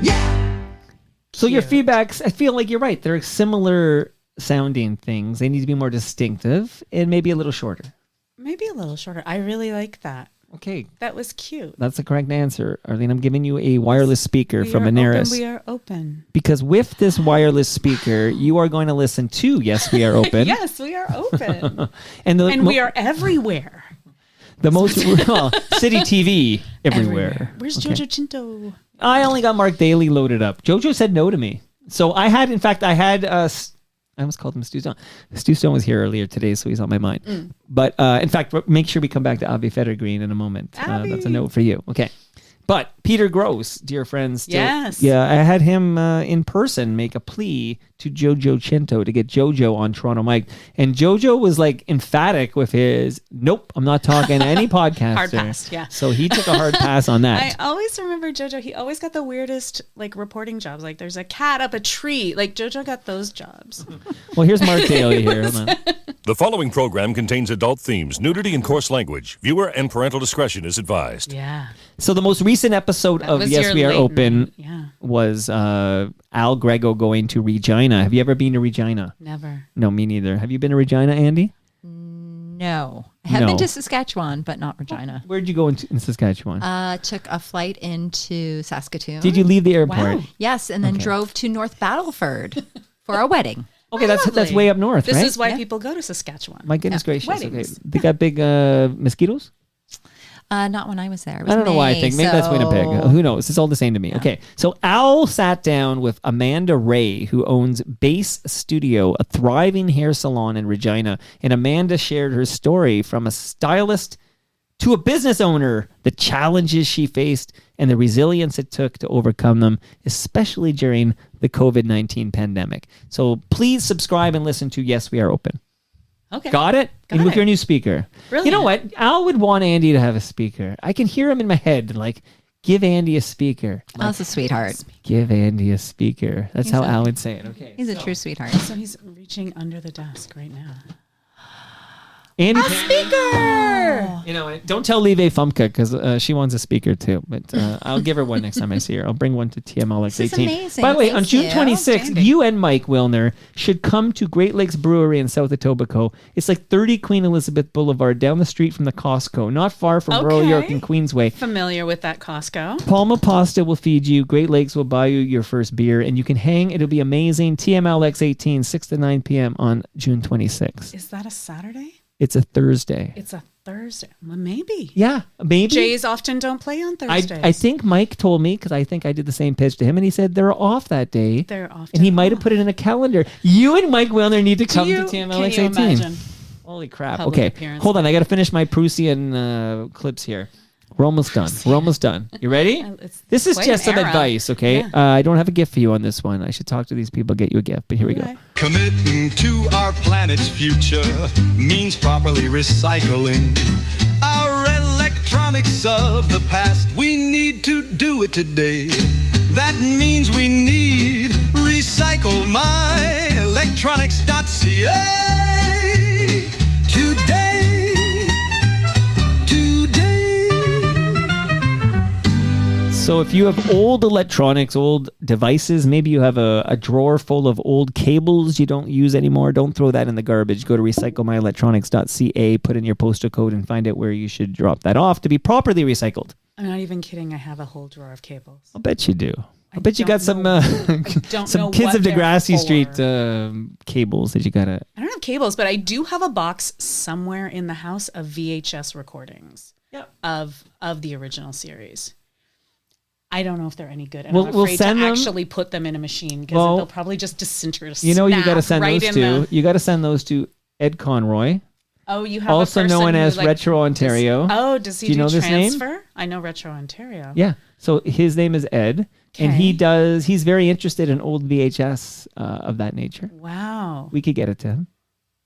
Yeah. So your feedbacks, I feel like you're right. They're similar sounding things. They need to be more distinctive and maybe a little shorter. Maybe a little shorter. I really like that. Okay. That was cute. That's the correct answer. Arlene, I'm giving you a wireless speaker from are Anaris. We are open. Because with this wireless speaker, you are going to listen to Yes, We Are Open. Yes, we are open. and we are everywhere. The most city TV everywhere. Where's Jojo Chinto? I only got Mark Daly loaded up. Jojo said no to me. So I had I almost called him Stu Stone. Stu Stone was here earlier today, so he's on my mind. But in fact, make sure we come back to Avi Federgreen in a moment. That's a note for you. Okay. But Peter Gross, dear friends. Yes. Yeah, I had him in person make a plea to Jojo Chinto to get Jojo on Toronto Mike. And Jojo was like emphatic with his, nope, I'm not talking to any podcaster. Hard pass, yeah. So he took a hard pass on that. I always remember Jojo. He always got the weirdest like reporting jobs. Like there's a cat up a tree. Like Jojo got those jobs. Well, here's Mark Daly here. Hold on. The following program contains adult themes, nudity, and coarse language. Viewer and parental discretion is advised. Yeah. So the most recent episode of Yes, We Are Open was Al Grego going to Regina. Have you ever been to Regina? Never. No, me neither. Have you been to Regina, Andy? No. I have been to Saskatchewan, but not Regina. Where'd you go in Saskatchewan? Took a flight into Saskatoon. Did you leave the airport? Wow. Yes, and then drove to North Battleford for a wedding. Okay, that's way up north, This right? is why people go to Saskatchewan. My goodness gracious. Weddings. Okay. They got big mosquitoes? Not when I was there. It was I don't know why I May, think. Maybe that's Winnipeg. Who knows? It's all the same to me. Yeah. Okay. So Al sat down with Amanda Ray, who owns Base Studio, a thriving hair salon in Regina. And Amanda shared her story from a stylist to a business owner, the challenges she faced and the resilience it took to overcome them, especially during the COVID-19 pandemic. So please subscribe and listen to Yes, We Are Open. Okay. Got it? Got and with it. your new speaker. Brilliant. You know what? Al would want Andy to have a speaker. I can hear him in my head, like, give Andy a speaker. Like, That's a sweetheart. give Andy a speaker. That's how Al would say it. Okay. He's a true sweetheart. So he's reaching under the desk right now. Andy, Speaker! you know, don't tell Live Fumka because she wants a speaker too. But I'll give her one next time I see her. I'll bring one to TMLX 18. This is amazing. By the way, Thank on June you. 26th, you and Mike Wilner should come to Great Lakes Brewery in South Etobicoke. It's like 30 Queen Elizabeth Boulevard, down the street from the Costco, not far from Royal York and Queensway. Familiar with that Costco. Palma Pasta will feed you. Great Lakes will buy you your first beer, and you can hang. It'll be amazing. TMLX 18, 6 to 9 p.m. on June 26th. Is that a Saturday? It's a Thursday. It's a Thursday. Well, maybe. Yeah, maybe. Jays often don't play on Thursdays. I think Mike told me, because I think I did the same pitch to him, and he said they're off that day. They're off. And he might have put it in a calendar. You and Mike Wilner need to come to TMLX Can you 18. imagine? Holy crap. Public Okay, appearance. hold on. I got to finish my Prussian clips here. We're almost done. We're almost done. You ready? This is quite just an some era. advice, okay? Yeah. I don't have a gift for you on this one. I should talk to these people, get you a gift, but here we go. Committing to our planet's future means properly recycling our electronics of the past. We need to do it today. That means we need recyclemyelectronics.ca today. So if you have old electronics, old devices, maybe you have a drawer full of old cables you don't use anymore, don't throw that in the garbage. Go to recyclemyelectronics.ca, put in your postal code, and find out where you should drop that off to be properly recycled. I'm not even kidding. I have a whole drawer of cables. I'll bet you do. I bet you got some don't some know Kids what of they're Degrassi for. Street cables that you gotta. I don't have cables, but I do have a box somewhere in the house of VHS recordings of the original series. I don't know if they're any good. And I'm We'll afraid send to them. actually put them in a machine because Well, they'll probably just disintegrate. You know, you got to snap send right those in to. the- You got to send those to Ed Conroy. Oh, you have also a person known who, as like, Retro Ontario. does he do you do know this name? transfer? I know Retro Ontario. Yeah. So his name is Ed, and he's very interested in old VHS of that nature. Wow. We could get it to him.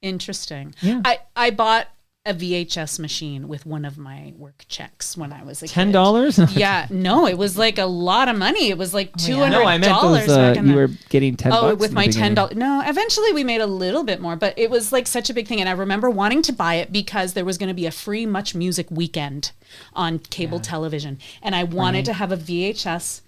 Interesting. Yeah. I bought a VHS machine with one of my work checks when I was a kid. $10? Yeah. No, it was like a lot of money. It was like $200. No, I meant those. back in You the- were getting $10. Oh, with in my the beginning. $10. No, eventually we made a little bit more, but it was like such a big thing. And I remember wanting to buy it because there was going to be a free Much Music weekend on cable television. And I wanted to have a VHS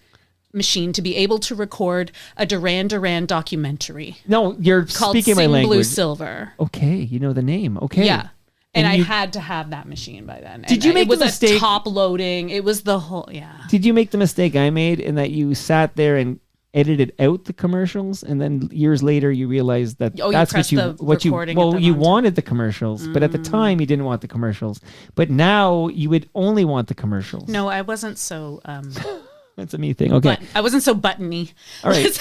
machine to be able to record a Duran Duran documentary. No, you're called speaking my Sing language. Blue Silver. Okay, you know the name. Okay. Yeah. And I you- had to have that machine by then. Did you make it was the mistake? a top loading. It was the whole, yeah. Did you make the mistake I made in that you sat there and edited out the commercials, and then years later you realized that Oh, you that's pressed what the you recording well at you the wanted the commercials, but at the time you didn't want the commercials. But now you would only want the commercials. No, I wasn't so. That's a me thing. Okay. I wasn't so buttony. All right.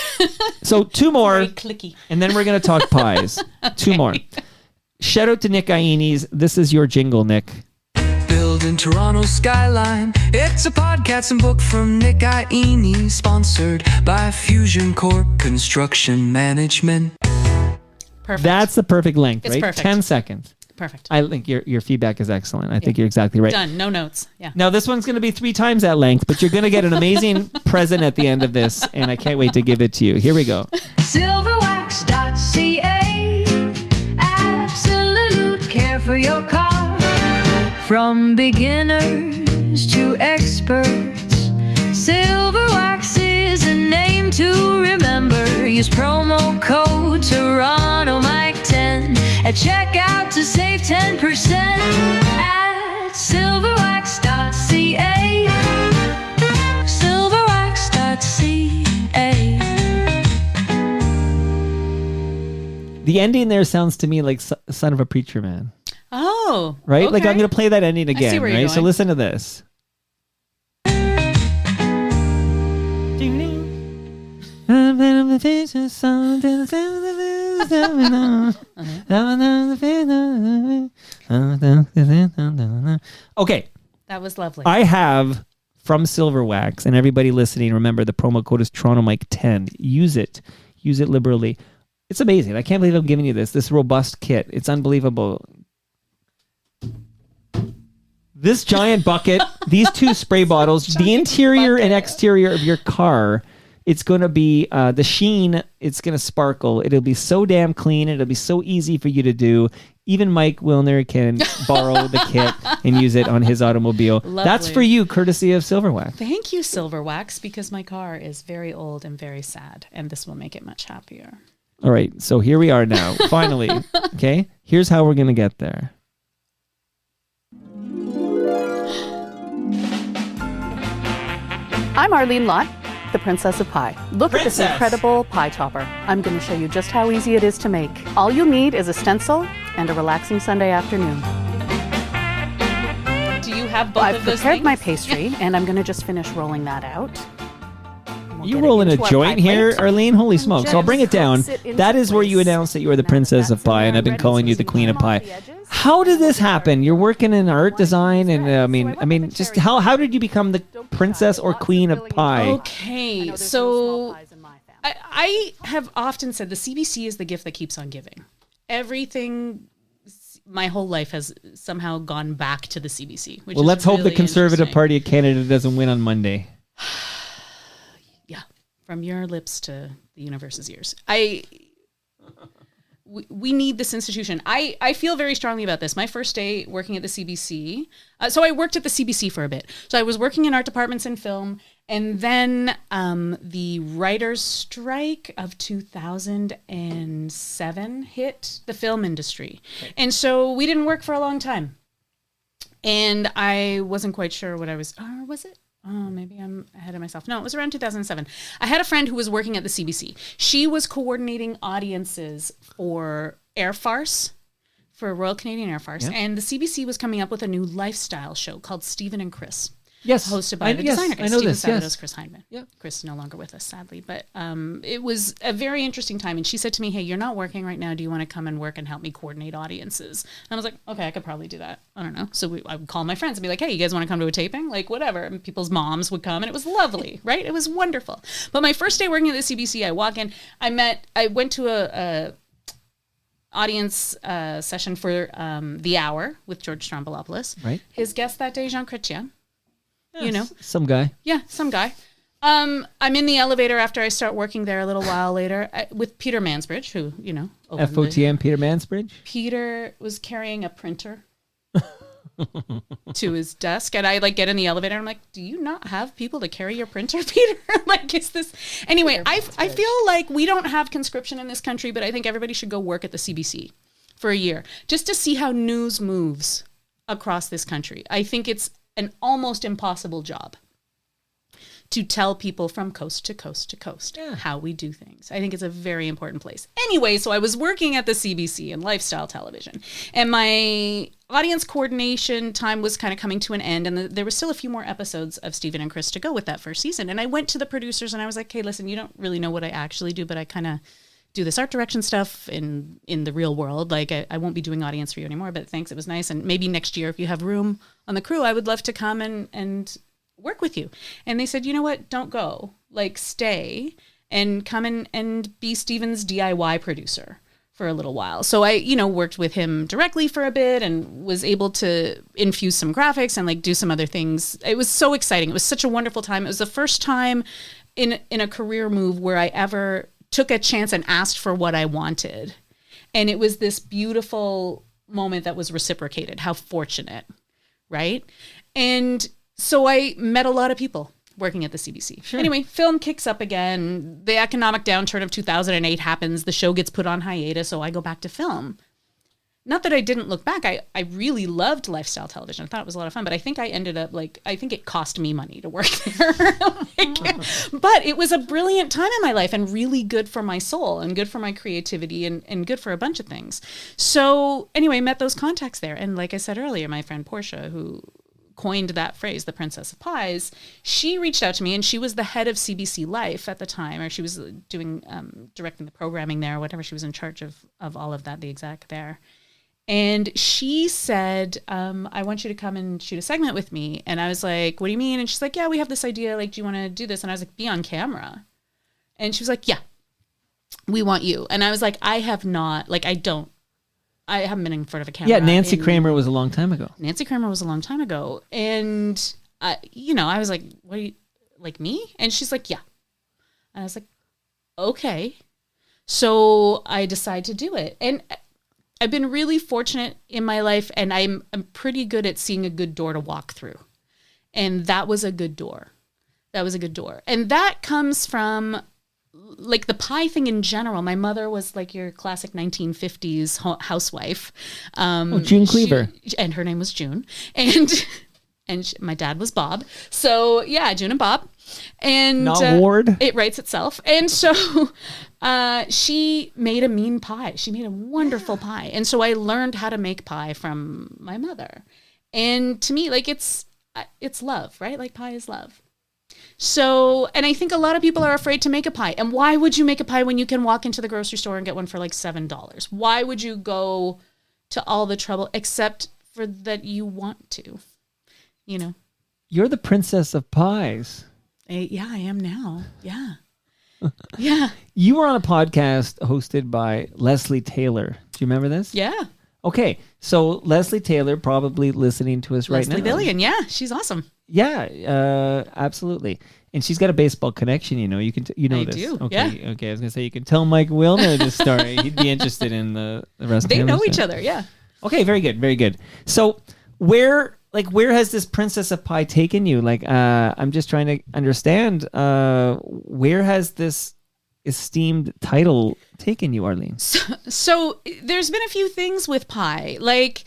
So two more, Very clicky. and then we're gonna talk pies. Two more. Shout out to Nick Iones. This is your jingle, Nick. Building Toronto's skyline. It's a podcast and book from Nick Iones, sponsored by Fusion Corp Construction Management. Perfect. That's the perfect length, It's right? perfect. 10 seconds. Perfect. I think your feedback is excellent. I think you're exactly right. Done. No notes. Yeah. Now, this one's going to be 3 times that length, but you're going to get an amazing present at the end of this, and I can't wait to give it to you. Here we go. Silverwax.ca. Absolute care for your car. From beginners to experts, Silverwax is a name to remember. Use promo code Toronto Mike 10 at checkout to save 10% at silverwax.ca. Silverwax.ca. The ending there sounds to me like Son of a Preacher Man. Oh. Right? Okay. Like, I'm going to play that ending I again, see where you're right? So going. listen to this. Okay. That was lovely. I have from Silverwax, and everybody listening, remember the promo code is Toronto Mike 10. Use it liberally. It's amazing. I can't believe I'm giving you this robust kit. It's unbelievable. This giant bucket, these 2 spray bottles, the interior and exterior of your car, it's going to be the sheen. It's going to sparkle. It'll be so damn clean. It'll be so easy for you to do. Even Mike Wilner can borrow the kit and use it on his automobile. Lovely. That's for you, courtesy of Silverwax. Thank you, Silverwax, because my car is very old and very sad, and this will make it much happier. All right, so here we are now, finally. Okay, here's how we're going to get there. I'm Arlene Lott, the Princess of Pie. Look at this Princess. incredible pie topper. I'm going to show you just how easy it is to make. All you'll need is a stencil and a relaxing Sunday afternoon. Do you have both I've of those prepared things? my pastry, and I'm going to just finish rolling that out. You rolling a into our joint pie here, plate. Arlene? Holy smokes. So I'll bring it down. Sit into That is where you place. announce that you are the Now Princess that of Pie, and I've been ready, calling so you the you Queen of trim off Pie. the edges. How did this happen? You're working in art design, and I mean, just how did you become the Princess or Queen of Pie? Okay, so I have often said the CBC is the gift that keeps on giving. Everything, my whole life has somehow gone back to the CBC. Which Well, is let's hope the really Conservative interesting. Party of Canada doesn't win on Monday. Yeah, from your lips to the universe's ears. We need this institution. I feel very strongly about this. My first day working at the CBC, so I worked at the CBC for a bit. So I was working in art departments and film, and then the writers' strike of 2007 hit the film industry. Okay. And so we didn't work for a long time. And I wasn't quite sure what I was, or was it? Oh, maybe I'm ahead of myself. No, it was around 2007. I had a friend who was working at the CBC. She was coordinating audiences for Air Farce, for Royal Canadian Air Farce. Yeah. And the CBC was coming up with a new lifestyle show called Stephen and Chris. Yes. Hosted by the yes, designer guys, I know Stephen this, Sabados, yes. Chris Heinman. Yep. Chris is no longer with us, sadly. But it was a very interesting time. And she said to me, hey, you're not working right now. Do you want to come and work and help me coordinate audiences? And I was like, okay, I could probably do that. I don't know. So I would call my friends and be like, hey, you guys want to come to a taping? Like, whatever. And people's moms would come. And it was lovely, right? It was wonderful. But my first day working at the CBC, I walk in. I went to a audience session for The Hour with George Stroumboulopoulos. Right. His guest that day, Jean Chrétien. Yes, You know, some guy. yeah, some guy. I'm in the elevator after I start working there a little while later with Peter Mansbridge, who, you know, opened FOTM Peter Mansbridge. Peter was carrying a printer. to his desk, and I like get in the elevator. And I'm like, do you not have people to carry your printer, Peter? Like, is this anyway? I feel like we don't have conscription in this country, but I think everybody should go work at the CBC for a year just to see how news moves across this country. I think it's an almost impossible job to tell people from coast to coast to coast how we do things. I think it's a very important place. Anyway, so I was working at the CBC in lifestyle television, and my audience coordination time was kind of coming to an end, and there was still a few more episodes of Stephen and Chris to go with that first season. And I went to the producers and I was like, hey, listen, you don't really know what I actually do, but I kind of do this art direction stuff in the real world. Like I won't be doing audience for you anymore, but thanks, it was nice. And maybe next year, if you have room on the crew, I would love to come and work with you. And they said, you know what, don't go, like stay and come in and be Steven's DIY producer for a little while. So I, worked with him directly for a bit and was able to infuse some graphics and like do some other things. It was so exciting. It was such a wonderful time. It was the first time in a career move where I ever took a chance and asked for what I wanted. And it was this beautiful moment that was reciprocated. How fortunate, right? And so I met a lot of people working at the CBC. Sure. Anyway, film kicks up again. The economic downturn of 2008 happens. The show gets put on hiatus, so I go back to film. Not that I didn't look back. I really loved lifestyle television. I thought it was a lot of fun, but I think I ended up I think it cost me money to work there. But it was a brilliant time in my life and really good for my soul and good for my creativity and good for a bunch of things. So anyway, met those contacts there. And like I said earlier, my friend Portia, who coined that phrase, the Princess of Pies, she reached out to me, and she was the head of CBC Life at the time, or she was doing directing the programming there, or whatever. She was in charge of all of that, the exec there. And she said, I want you to come and shoot a segment with me. And I was like, what do you mean? And she's like, yeah, we have this idea. Like, do you want to do this? And I was like, be on camera. And she was like, yeah, we want you. And I was like, I haven't been in front of a camera. Yeah, Nancy Kramer was a long time ago. And, I was like, what do you, like me? And she's like, yeah. And I was like, okay. So I decided to do it. And I've been really fortunate in my life, and I'm pretty good at seeing a good door to walk through. And that was a good door. And that comes from like the pie thing in general. My mother was like your classic 1950s housewife. June Cleaver. And her name was June. And my dad was Bob. So yeah, June and Bob. And not Ward. It writes itself. And so she made a mean pie. She made a wonderful pie. And so I learned how to make pie from my mother. And to me, like it's love, right? Like pie is love. So, and I think a lot of people are afraid to make a pie. And why would you make a pie when you can walk into the grocery store and get one for like $7? Why would you go to all the trouble except for that you want to, You're the princess of pies. Yeah, I am now. Yeah. Yeah. You were on a podcast hosted by Leslie Taylor. Do you remember this? Yeah. Okay. So Leslie Taylor, probably listening to us right now. Leslie Billion. Yeah. She's awesome. Yeah, absolutely. And she's got a baseball connection, You can, I this. do. Okay, Yeah. Okay. I was gonna say you can tell Mike Wilner this story. He'd be interested in the rest. They of know each other. Yeah. Okay. Very good. Very good. So where has this Princess of Pie taken you? I'm just trying to understand. Where has this esteemed title taken you, Arlene? So there's been a few things with pie, like.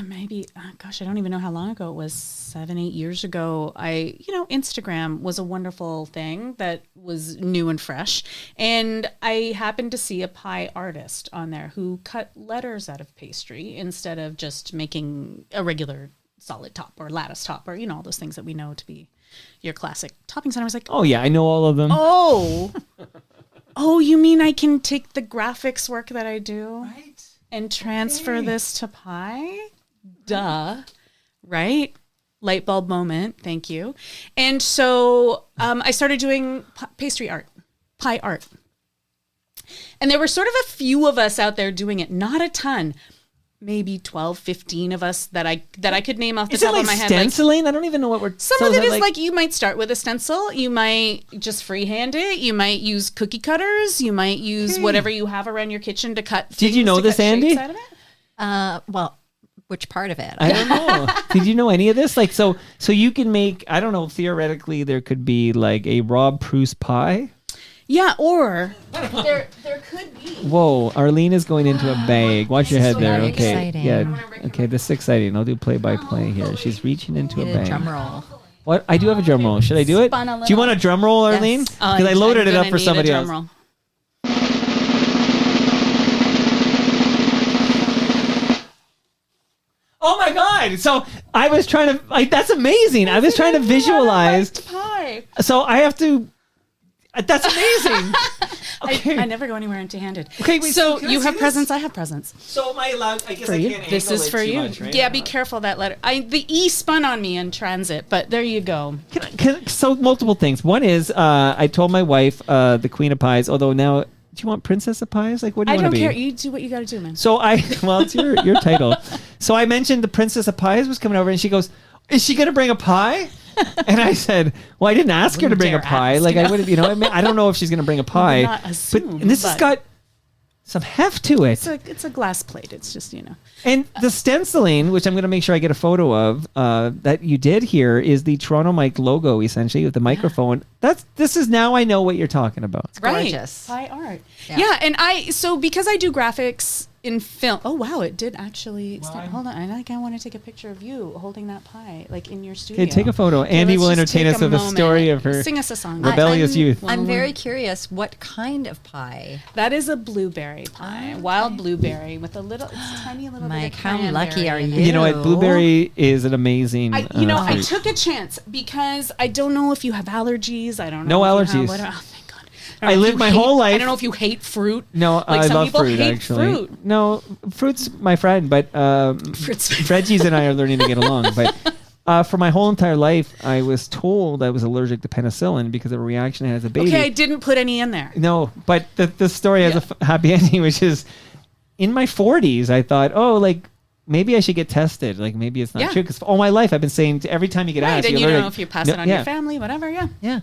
Maybe, I don't even know how long ago it was, 7-8 years ago. Instagram was a wonderful thing that was new and fresh. And I happened to see a pie artist on there who cut letters out of pastry instead of just making a regular solid top or lattice top or, all those things that we know to be your classic toppings. And I was like, oh yeah, I know all of them. Oh, you mean I can take the graphics work that I do? Right. And transfer this to pie? Duh. Right? Light bulb moment. Thank you. And so I started doing pastry art, pie art. And there were sort of a few of us out there doing it, not a ton. Maybe 12, 15 of us that I could name off the top of my head. Stenciling? I don't even know what we're... Some of it is like you might start with a stencil. You might just freehand it. You might use cookie cutters. You might use whatever you have around your kitchen to cut things. Did you know this, Andy? Well, Which part of it? I don't know. Did you know any of this? Like, so you can make, I don't know, theoretically there could be like a Rob Proust pie. Yeah, or there could be. Whoa, Arlene is going into a bag. Watch your head there. very Okay. exciting. Yeah. Okay, this is exciting. I'll do play-by-play here. She's reaching into a Need a bag. drum roll. What? I do have a drum roll. Should I do it? Spun a Do you want a drum roll, Arlene? Yes. Because I loaded it up for somebody else. Roll. Oh my God! So I was trying to. That's amazing. I was trying to visualize. Pie. So I have to. That's amazing. Okay. I never go anywhere empty-handed. Okay, wait, so can I you see have this? presents. I have presents. So am I allowed? I guess For I you. can't This angle is it for too you. much, right? Yeah, be careful that letter. The E spun on me in transit, but there you go. So multiple things. One is I told my wife the Queen of Pies. Although now, do you want Princess of Pies? Like, what do you I want to don't be? care. You do what you got to do, man. So it's your title. So I mentioned the Princess of Pies was coming over, and she goes, "Is she going to bring a pie?" And I said, "Well, I didn't ask her to bring a pie. Like I would have, I don't know if she's going to bring a pie. not assume, and this has got some heft to it. It's a glass plate. It's just And the stenciling, which I'm going to make sure I get a photo of, that you did here, is the Toronto Mike logo, essentially, with the microphone. This is now I know what you're talking about. It's gorgeous. Pie art. Yeah, and because I do graphics in film. Oh wow, it did actually. Hold on, I want to take a picture of you holding that pie, like in your studio. Okay, take a photo. Okay, Andy let's will just entertain take us a with a moment. story of her Sing us a song. rebellious youth. I'm very curious. What kind of pie? That is a blueberry pie, wild blueberry with a little, it's tiny little. Mike, bit of how lucky are cranberry. you? You know what? Blueberry is an amazing. I fruit. took a chance because I don't know if you have allergies. I don't No know. allergies. Oh, thank God. I lived my whole life. I don't know if you hate fruit. No, Like I some love people fruit, hate actually. fruit. No, fruit's my friend, but Reggie's and I are learning to get along. But for my whole entire life, I was told I was allergic to penicillin because of a reaction I had as a baby. Okay, I didn't put any in there. No, but the story has a happy ending, which is in my 40s, I thought, maybe I should get tested. Like, maybe it's not true. Because all my life, I've been saying every time you get asked. And you you're don't allergic. know if you pass it on your family, whatever, Yeah.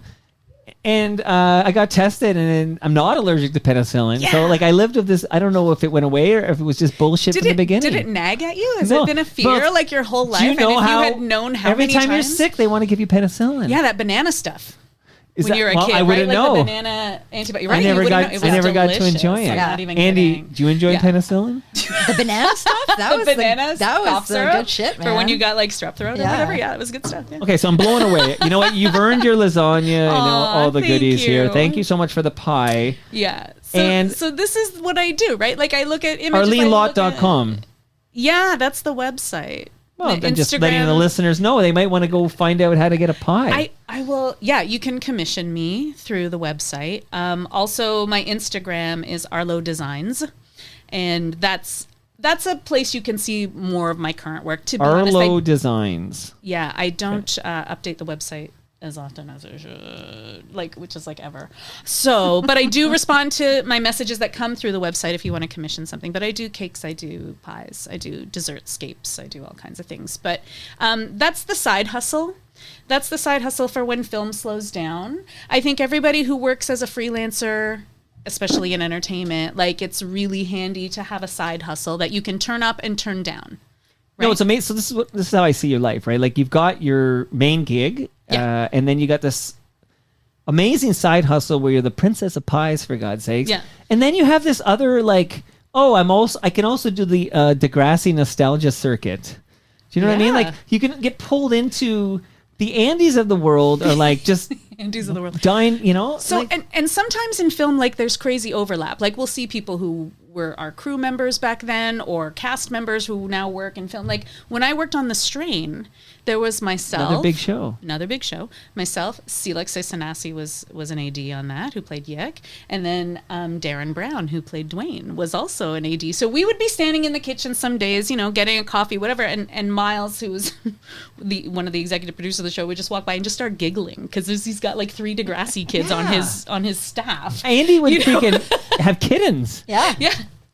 And I got tested, and I'm not allergic to penicillin. So, I lived with this. I don't know if it went away or if it was just bullshit from the beginning. Did it nag at you? Has No. it been a fear Well, like your whole life? Do you know and if how you had known how every many time you're times? sick, they want to give you penicillin? Yeah, that banana stuff. Is when that- you're a well, kid, I right? wouldn't Like know. the banana antibiotic. You're right. I you never wouldn't got. know. It I was never got to delicious. enjoy it. I'm not even Andy, kidding. do you enjoy penicillin? The banana stuff? That was bananas, that cough was the syrup good shit, man. for when you got like strep throat or Yeah. whatever. Yeah, it was good stuff. Yeah. Okay, so I'm blown away. You know what? You've earned your lasagna. I know all the thank goodies here. you. Thank you so much for the pie. Yeah. So, And- so this is what I do, right? Like I look at images. ArleneLott.com. Yeah, that's the website. Well, The then just letting the listeners know they might want to go find out how to get a pie. I will. Yeah, you can commission me through the website. Also, my Instagram is Arlo Designs, and that's a place you can see more of my current work. To be honest, Arlo Designs. yeah, I don't update the website as often as I should, which is ever. So, but I do respond to my messages that come through the website if you want to commission something. But I do cakes, I do pies, I do dessertscapes, I do all kinds of things. But that's the side hustle. That's the side hustle for when film slows down. I think everybody who works as a freelancer, especially in entertainment, it's really handy to have a side hustle that you can turn up and turn down. Right? No, it's amazing. So this is how I see your life, right? You've got your main gig, and then you got this amazing side hustle where you're the princess of pies, for God's sakes. Yeah. And then you have this other I can also do the Degrassi nostalgia circuit. Do you know what I mean? Yeah. You can get pulled into the Andys of the world, or just Andys of the world. dying. So and sometimes in film, there's crazy overlap. We'll see people who were our crew members back then, or cast members who now work in film. When I worked on The Strain, there was myself. Another big show. Myself, Silexi Sanasi was an AD on that, who played Yek. And then Darren Brown, who played Dwayne, was also an AD. So we would be standing in the kitchen some days, getting a coffee, whatever. And Miles, who was one of the executive producers of the show, would just walk by and just start giggling because he's got 3 Degrassi kids on his staff. Andy would freaking have kittens. Yeah.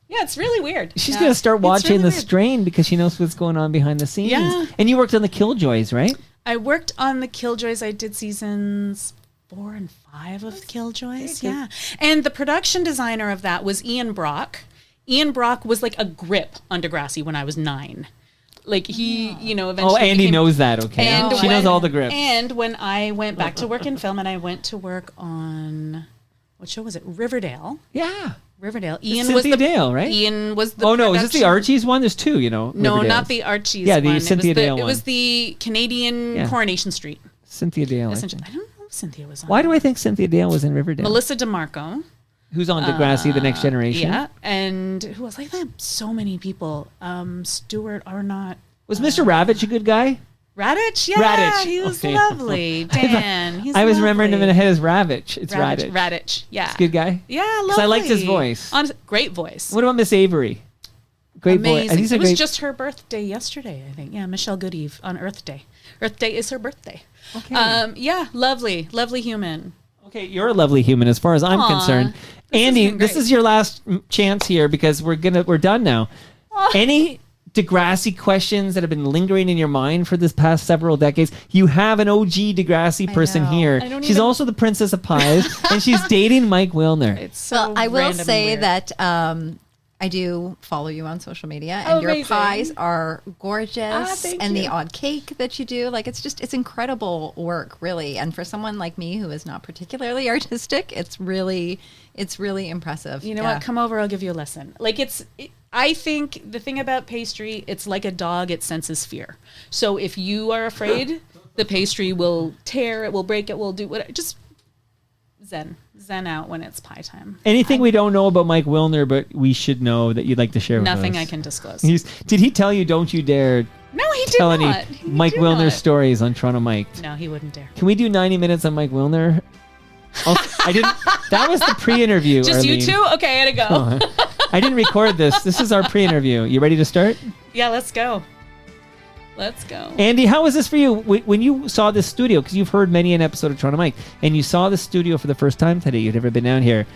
Yeah, it's really weird. She's going to start watching The Strain because she knows what's going on behind the scenes. Yeah. And you worked on the Killjoys, right? I worked on the Killjoys. I did seasons 4 and 5 of Killjoys. Yeah. And the production designer of that was Ian Brock. Ian Brock was a grip on Degrassi when I was 9. Like he, eventually. Oh, Andy became- knows that. Okay, And she knows all the grips. And when I went back to work in film, and I went to work on what show was it? Riverdale. Yeah. Riverdale. It's Cynthia Dale, right? Ian was the. Oh no, is this the production- Archie's one? There's two, No, Riverdale's. not the Archie's. Yeah, the one. Cynthia Dale It one. was the Canadian Coronation Street. Cynthia Dale. Essentially, I don't know if Cynthia was on. Why do I think Cynthia Dale was in Riverdale? Melissa DeMarco. Who's on Degrassi, The Next Generation? Yeah, and who else? Like they have so many people. Stuart Arnott. Was Mr. Ravitch a good guy? Radich? Yeah, Radich. he was Okay. lovely. Dan, he's I was lovely. remembering him in the head as Ravitch. It's Radich. Radich. Radich, yeah. He's a good guy? Yeah, lovely. Because I liked his voice. Great voice. What about Miss Avery? Great voice. Amazing. It was just her birthday yesterday, I think. Yeah, Michelle Goodeve on Earth Day. Earth Day is her birthday. Okay. Yeah, lovely. Lovely human. Okay, you're a lovely human as far as I'm Aw, concerned. this has Andy, been this great. is your last chance here because we're done now. Any Degrassi questions that have been lingering in your mind for this past several decades? You have an OG Degrassi person here. I don't She's even- also the Princess of Pies, and she's dating Mike Wilner. It's so Well, I will random and say weird. that I do follow you on social media, Oh, and your amazing. pies are gorgeous, thank and the you. odd cake that you do, like it's incredible work, really. And for someone like me who is not particularly artistic, it's really impressive. You know Yeah. what? Come over. I'll give you a lesson. I think the thing about pastry, it's like a dog. It senses fear. So if you are afraid, the pastry will tear. It will break. It will do what. Just zen out when it's pie time. Anything we don't know about Mike Wilner, but we should know that you'd like to share with us? Nothing I can disclose. Did he tell you, don't you dare No, he did tell not. any He Mike did Wilner not. stories on Toronto Mike? No, he wouldn't dare. Can we do 90 minutes on Mike Wilner? I didn't. That was the pre-interview. Just you Arlene. two? Okay, I gotta go. Oh, I didn't record this. This is our pre-interview. You ready to start? Yeah, let's go. Let's go. Andy, how was this for you when you saw this studio? Because you've heard many an episode of Toronto Mike, and you saw the studio for the first time today. You'd never been down here.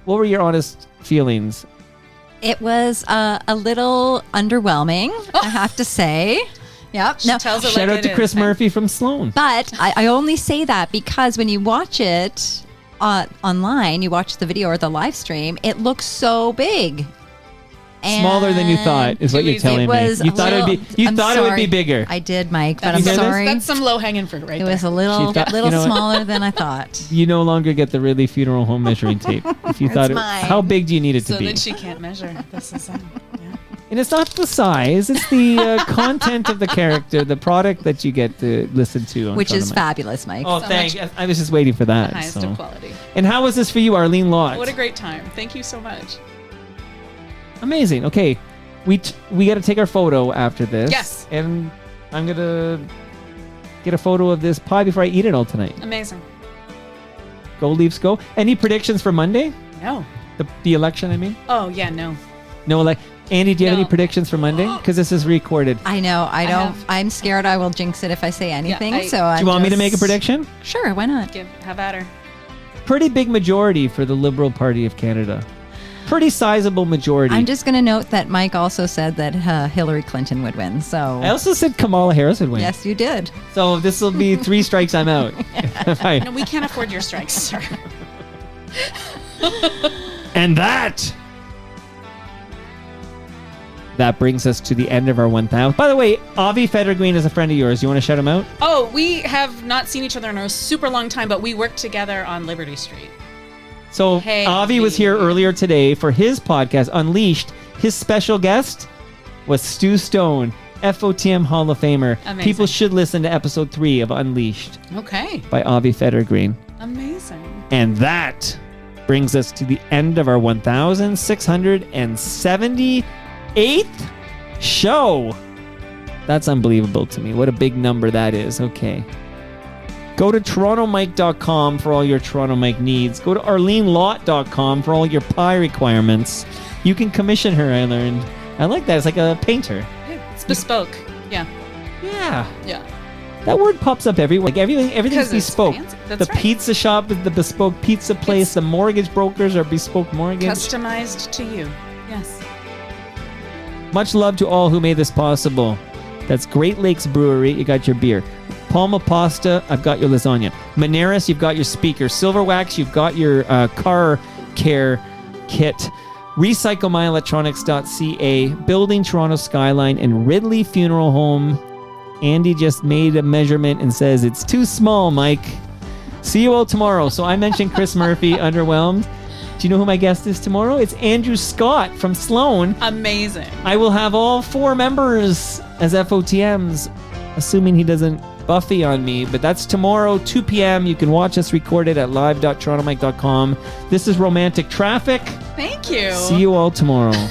What were your honest feelings? It was a little underwhelming, I have to say. Yep. She tells it Shout like out to it Chris is. Murphy from Sloan. But I only say that because when you watch it online, you watch the video or the live stream, it looks so big. Smaller than you thought is what you're telling me. You thought it would be. You I'm thought it would sorry. be bigger. I did, Mike, but You I'm hear this? sorry. That's some low hanging fruit right It there. was a little She thought- little you know what? smaller than I thought. You no longer get the Ridley Funeral Home measuring tape. If you It's thought it, mine. how big do you need it to so be? that she can't measure. This is yeah. And it's not the size; it's the content of the character, the product that you get to listen to. On Which is Toronto Mike. fabulous, Mike. Oh, So thank! much- I was just waiting for that. The highest so. of quality. And how was this for you, Arlene Lott? What a great time. Thank you so much. Amazing. Okay, we got to take our photo after this. Yes. And I'm gonna get a photo of this pie before I eat it all tonight. Amazing. Go Leafs, go! Any predictions for Monday? No. The election, I mean. Oh, yeah, no. No, like Andy, do you have No. any predictions for Monday? Because this is recorded. I know. I don't. have- I'm scared I will jinx it if I say anything. I- so Do you want me to make a prediction? Sure. Why not? Have at her. Pretty big majority for the Liberal Party of Canada. Pretty sizable majority. I'm just going to note that Mike also said that Hillary Clinton would win. So I also said Kamala Harris would win. yes, you did. So this will be 3 strikes. I'm out. Right. No, we can't afford your strikes, sir. And that brings us to the end of our 1,000. By the way, Avi Federgreen is a friend of yours. You want to shout him out? Oh, we have not seen each other in a super long time, but we worked together on Liberty Street. So Hey, Avi was here earlier today for his podcast, Unleashed. His special guest was Stu Stone, FOTM Hall of Famer. Amazing. People should listen to episode 3 of Unleashed Okay. by Avi Federgreen. Amazing. And that brings us to the end of our 1,678th show. That's unbelievable to me. What a big number that is. Okay. Go to torontomike.com for all your Toronto Mike needs. Go to arlenelott.com for all your pie requirements. You can commission her, I learned. I like that. It's like a painter. Yeah, it's bespoke. Yeah. Yeah. Yeah. That word pops up everywhere. Like everything's 'Cause it's bespoke. fancy. That's The right. pizza shop is the bespoke pizza place. The mortgage brokers are bespoke mortgage. Customized to you. Yes. Much love to all who made this possible. That's Great Lakes Brewery. You got your beer. Palma Pasta. I've got your lasagna. Maneras. You've got your speaker. Silver Wax. You've got your car care kit. RecycleMyElectronics.ca, Building Toronto Skyline, and Ridley Funeral Home. Andy just made a measurement and says it's too small, Mike. See you all tomorrow. So I mentioned Chris Murphy, underwhelmed. Do you know who my guest is tomorrow? It's Andrew Scott from Sloan. Amazing. I will have all 4 members as FOTMs, assuming he doesn't Buffy on me. But that's tomorrow, 2 p.m. You can watch us record it at live.torontomike.com. This is Romantic Traffic. Thank you. See you all tomorrow.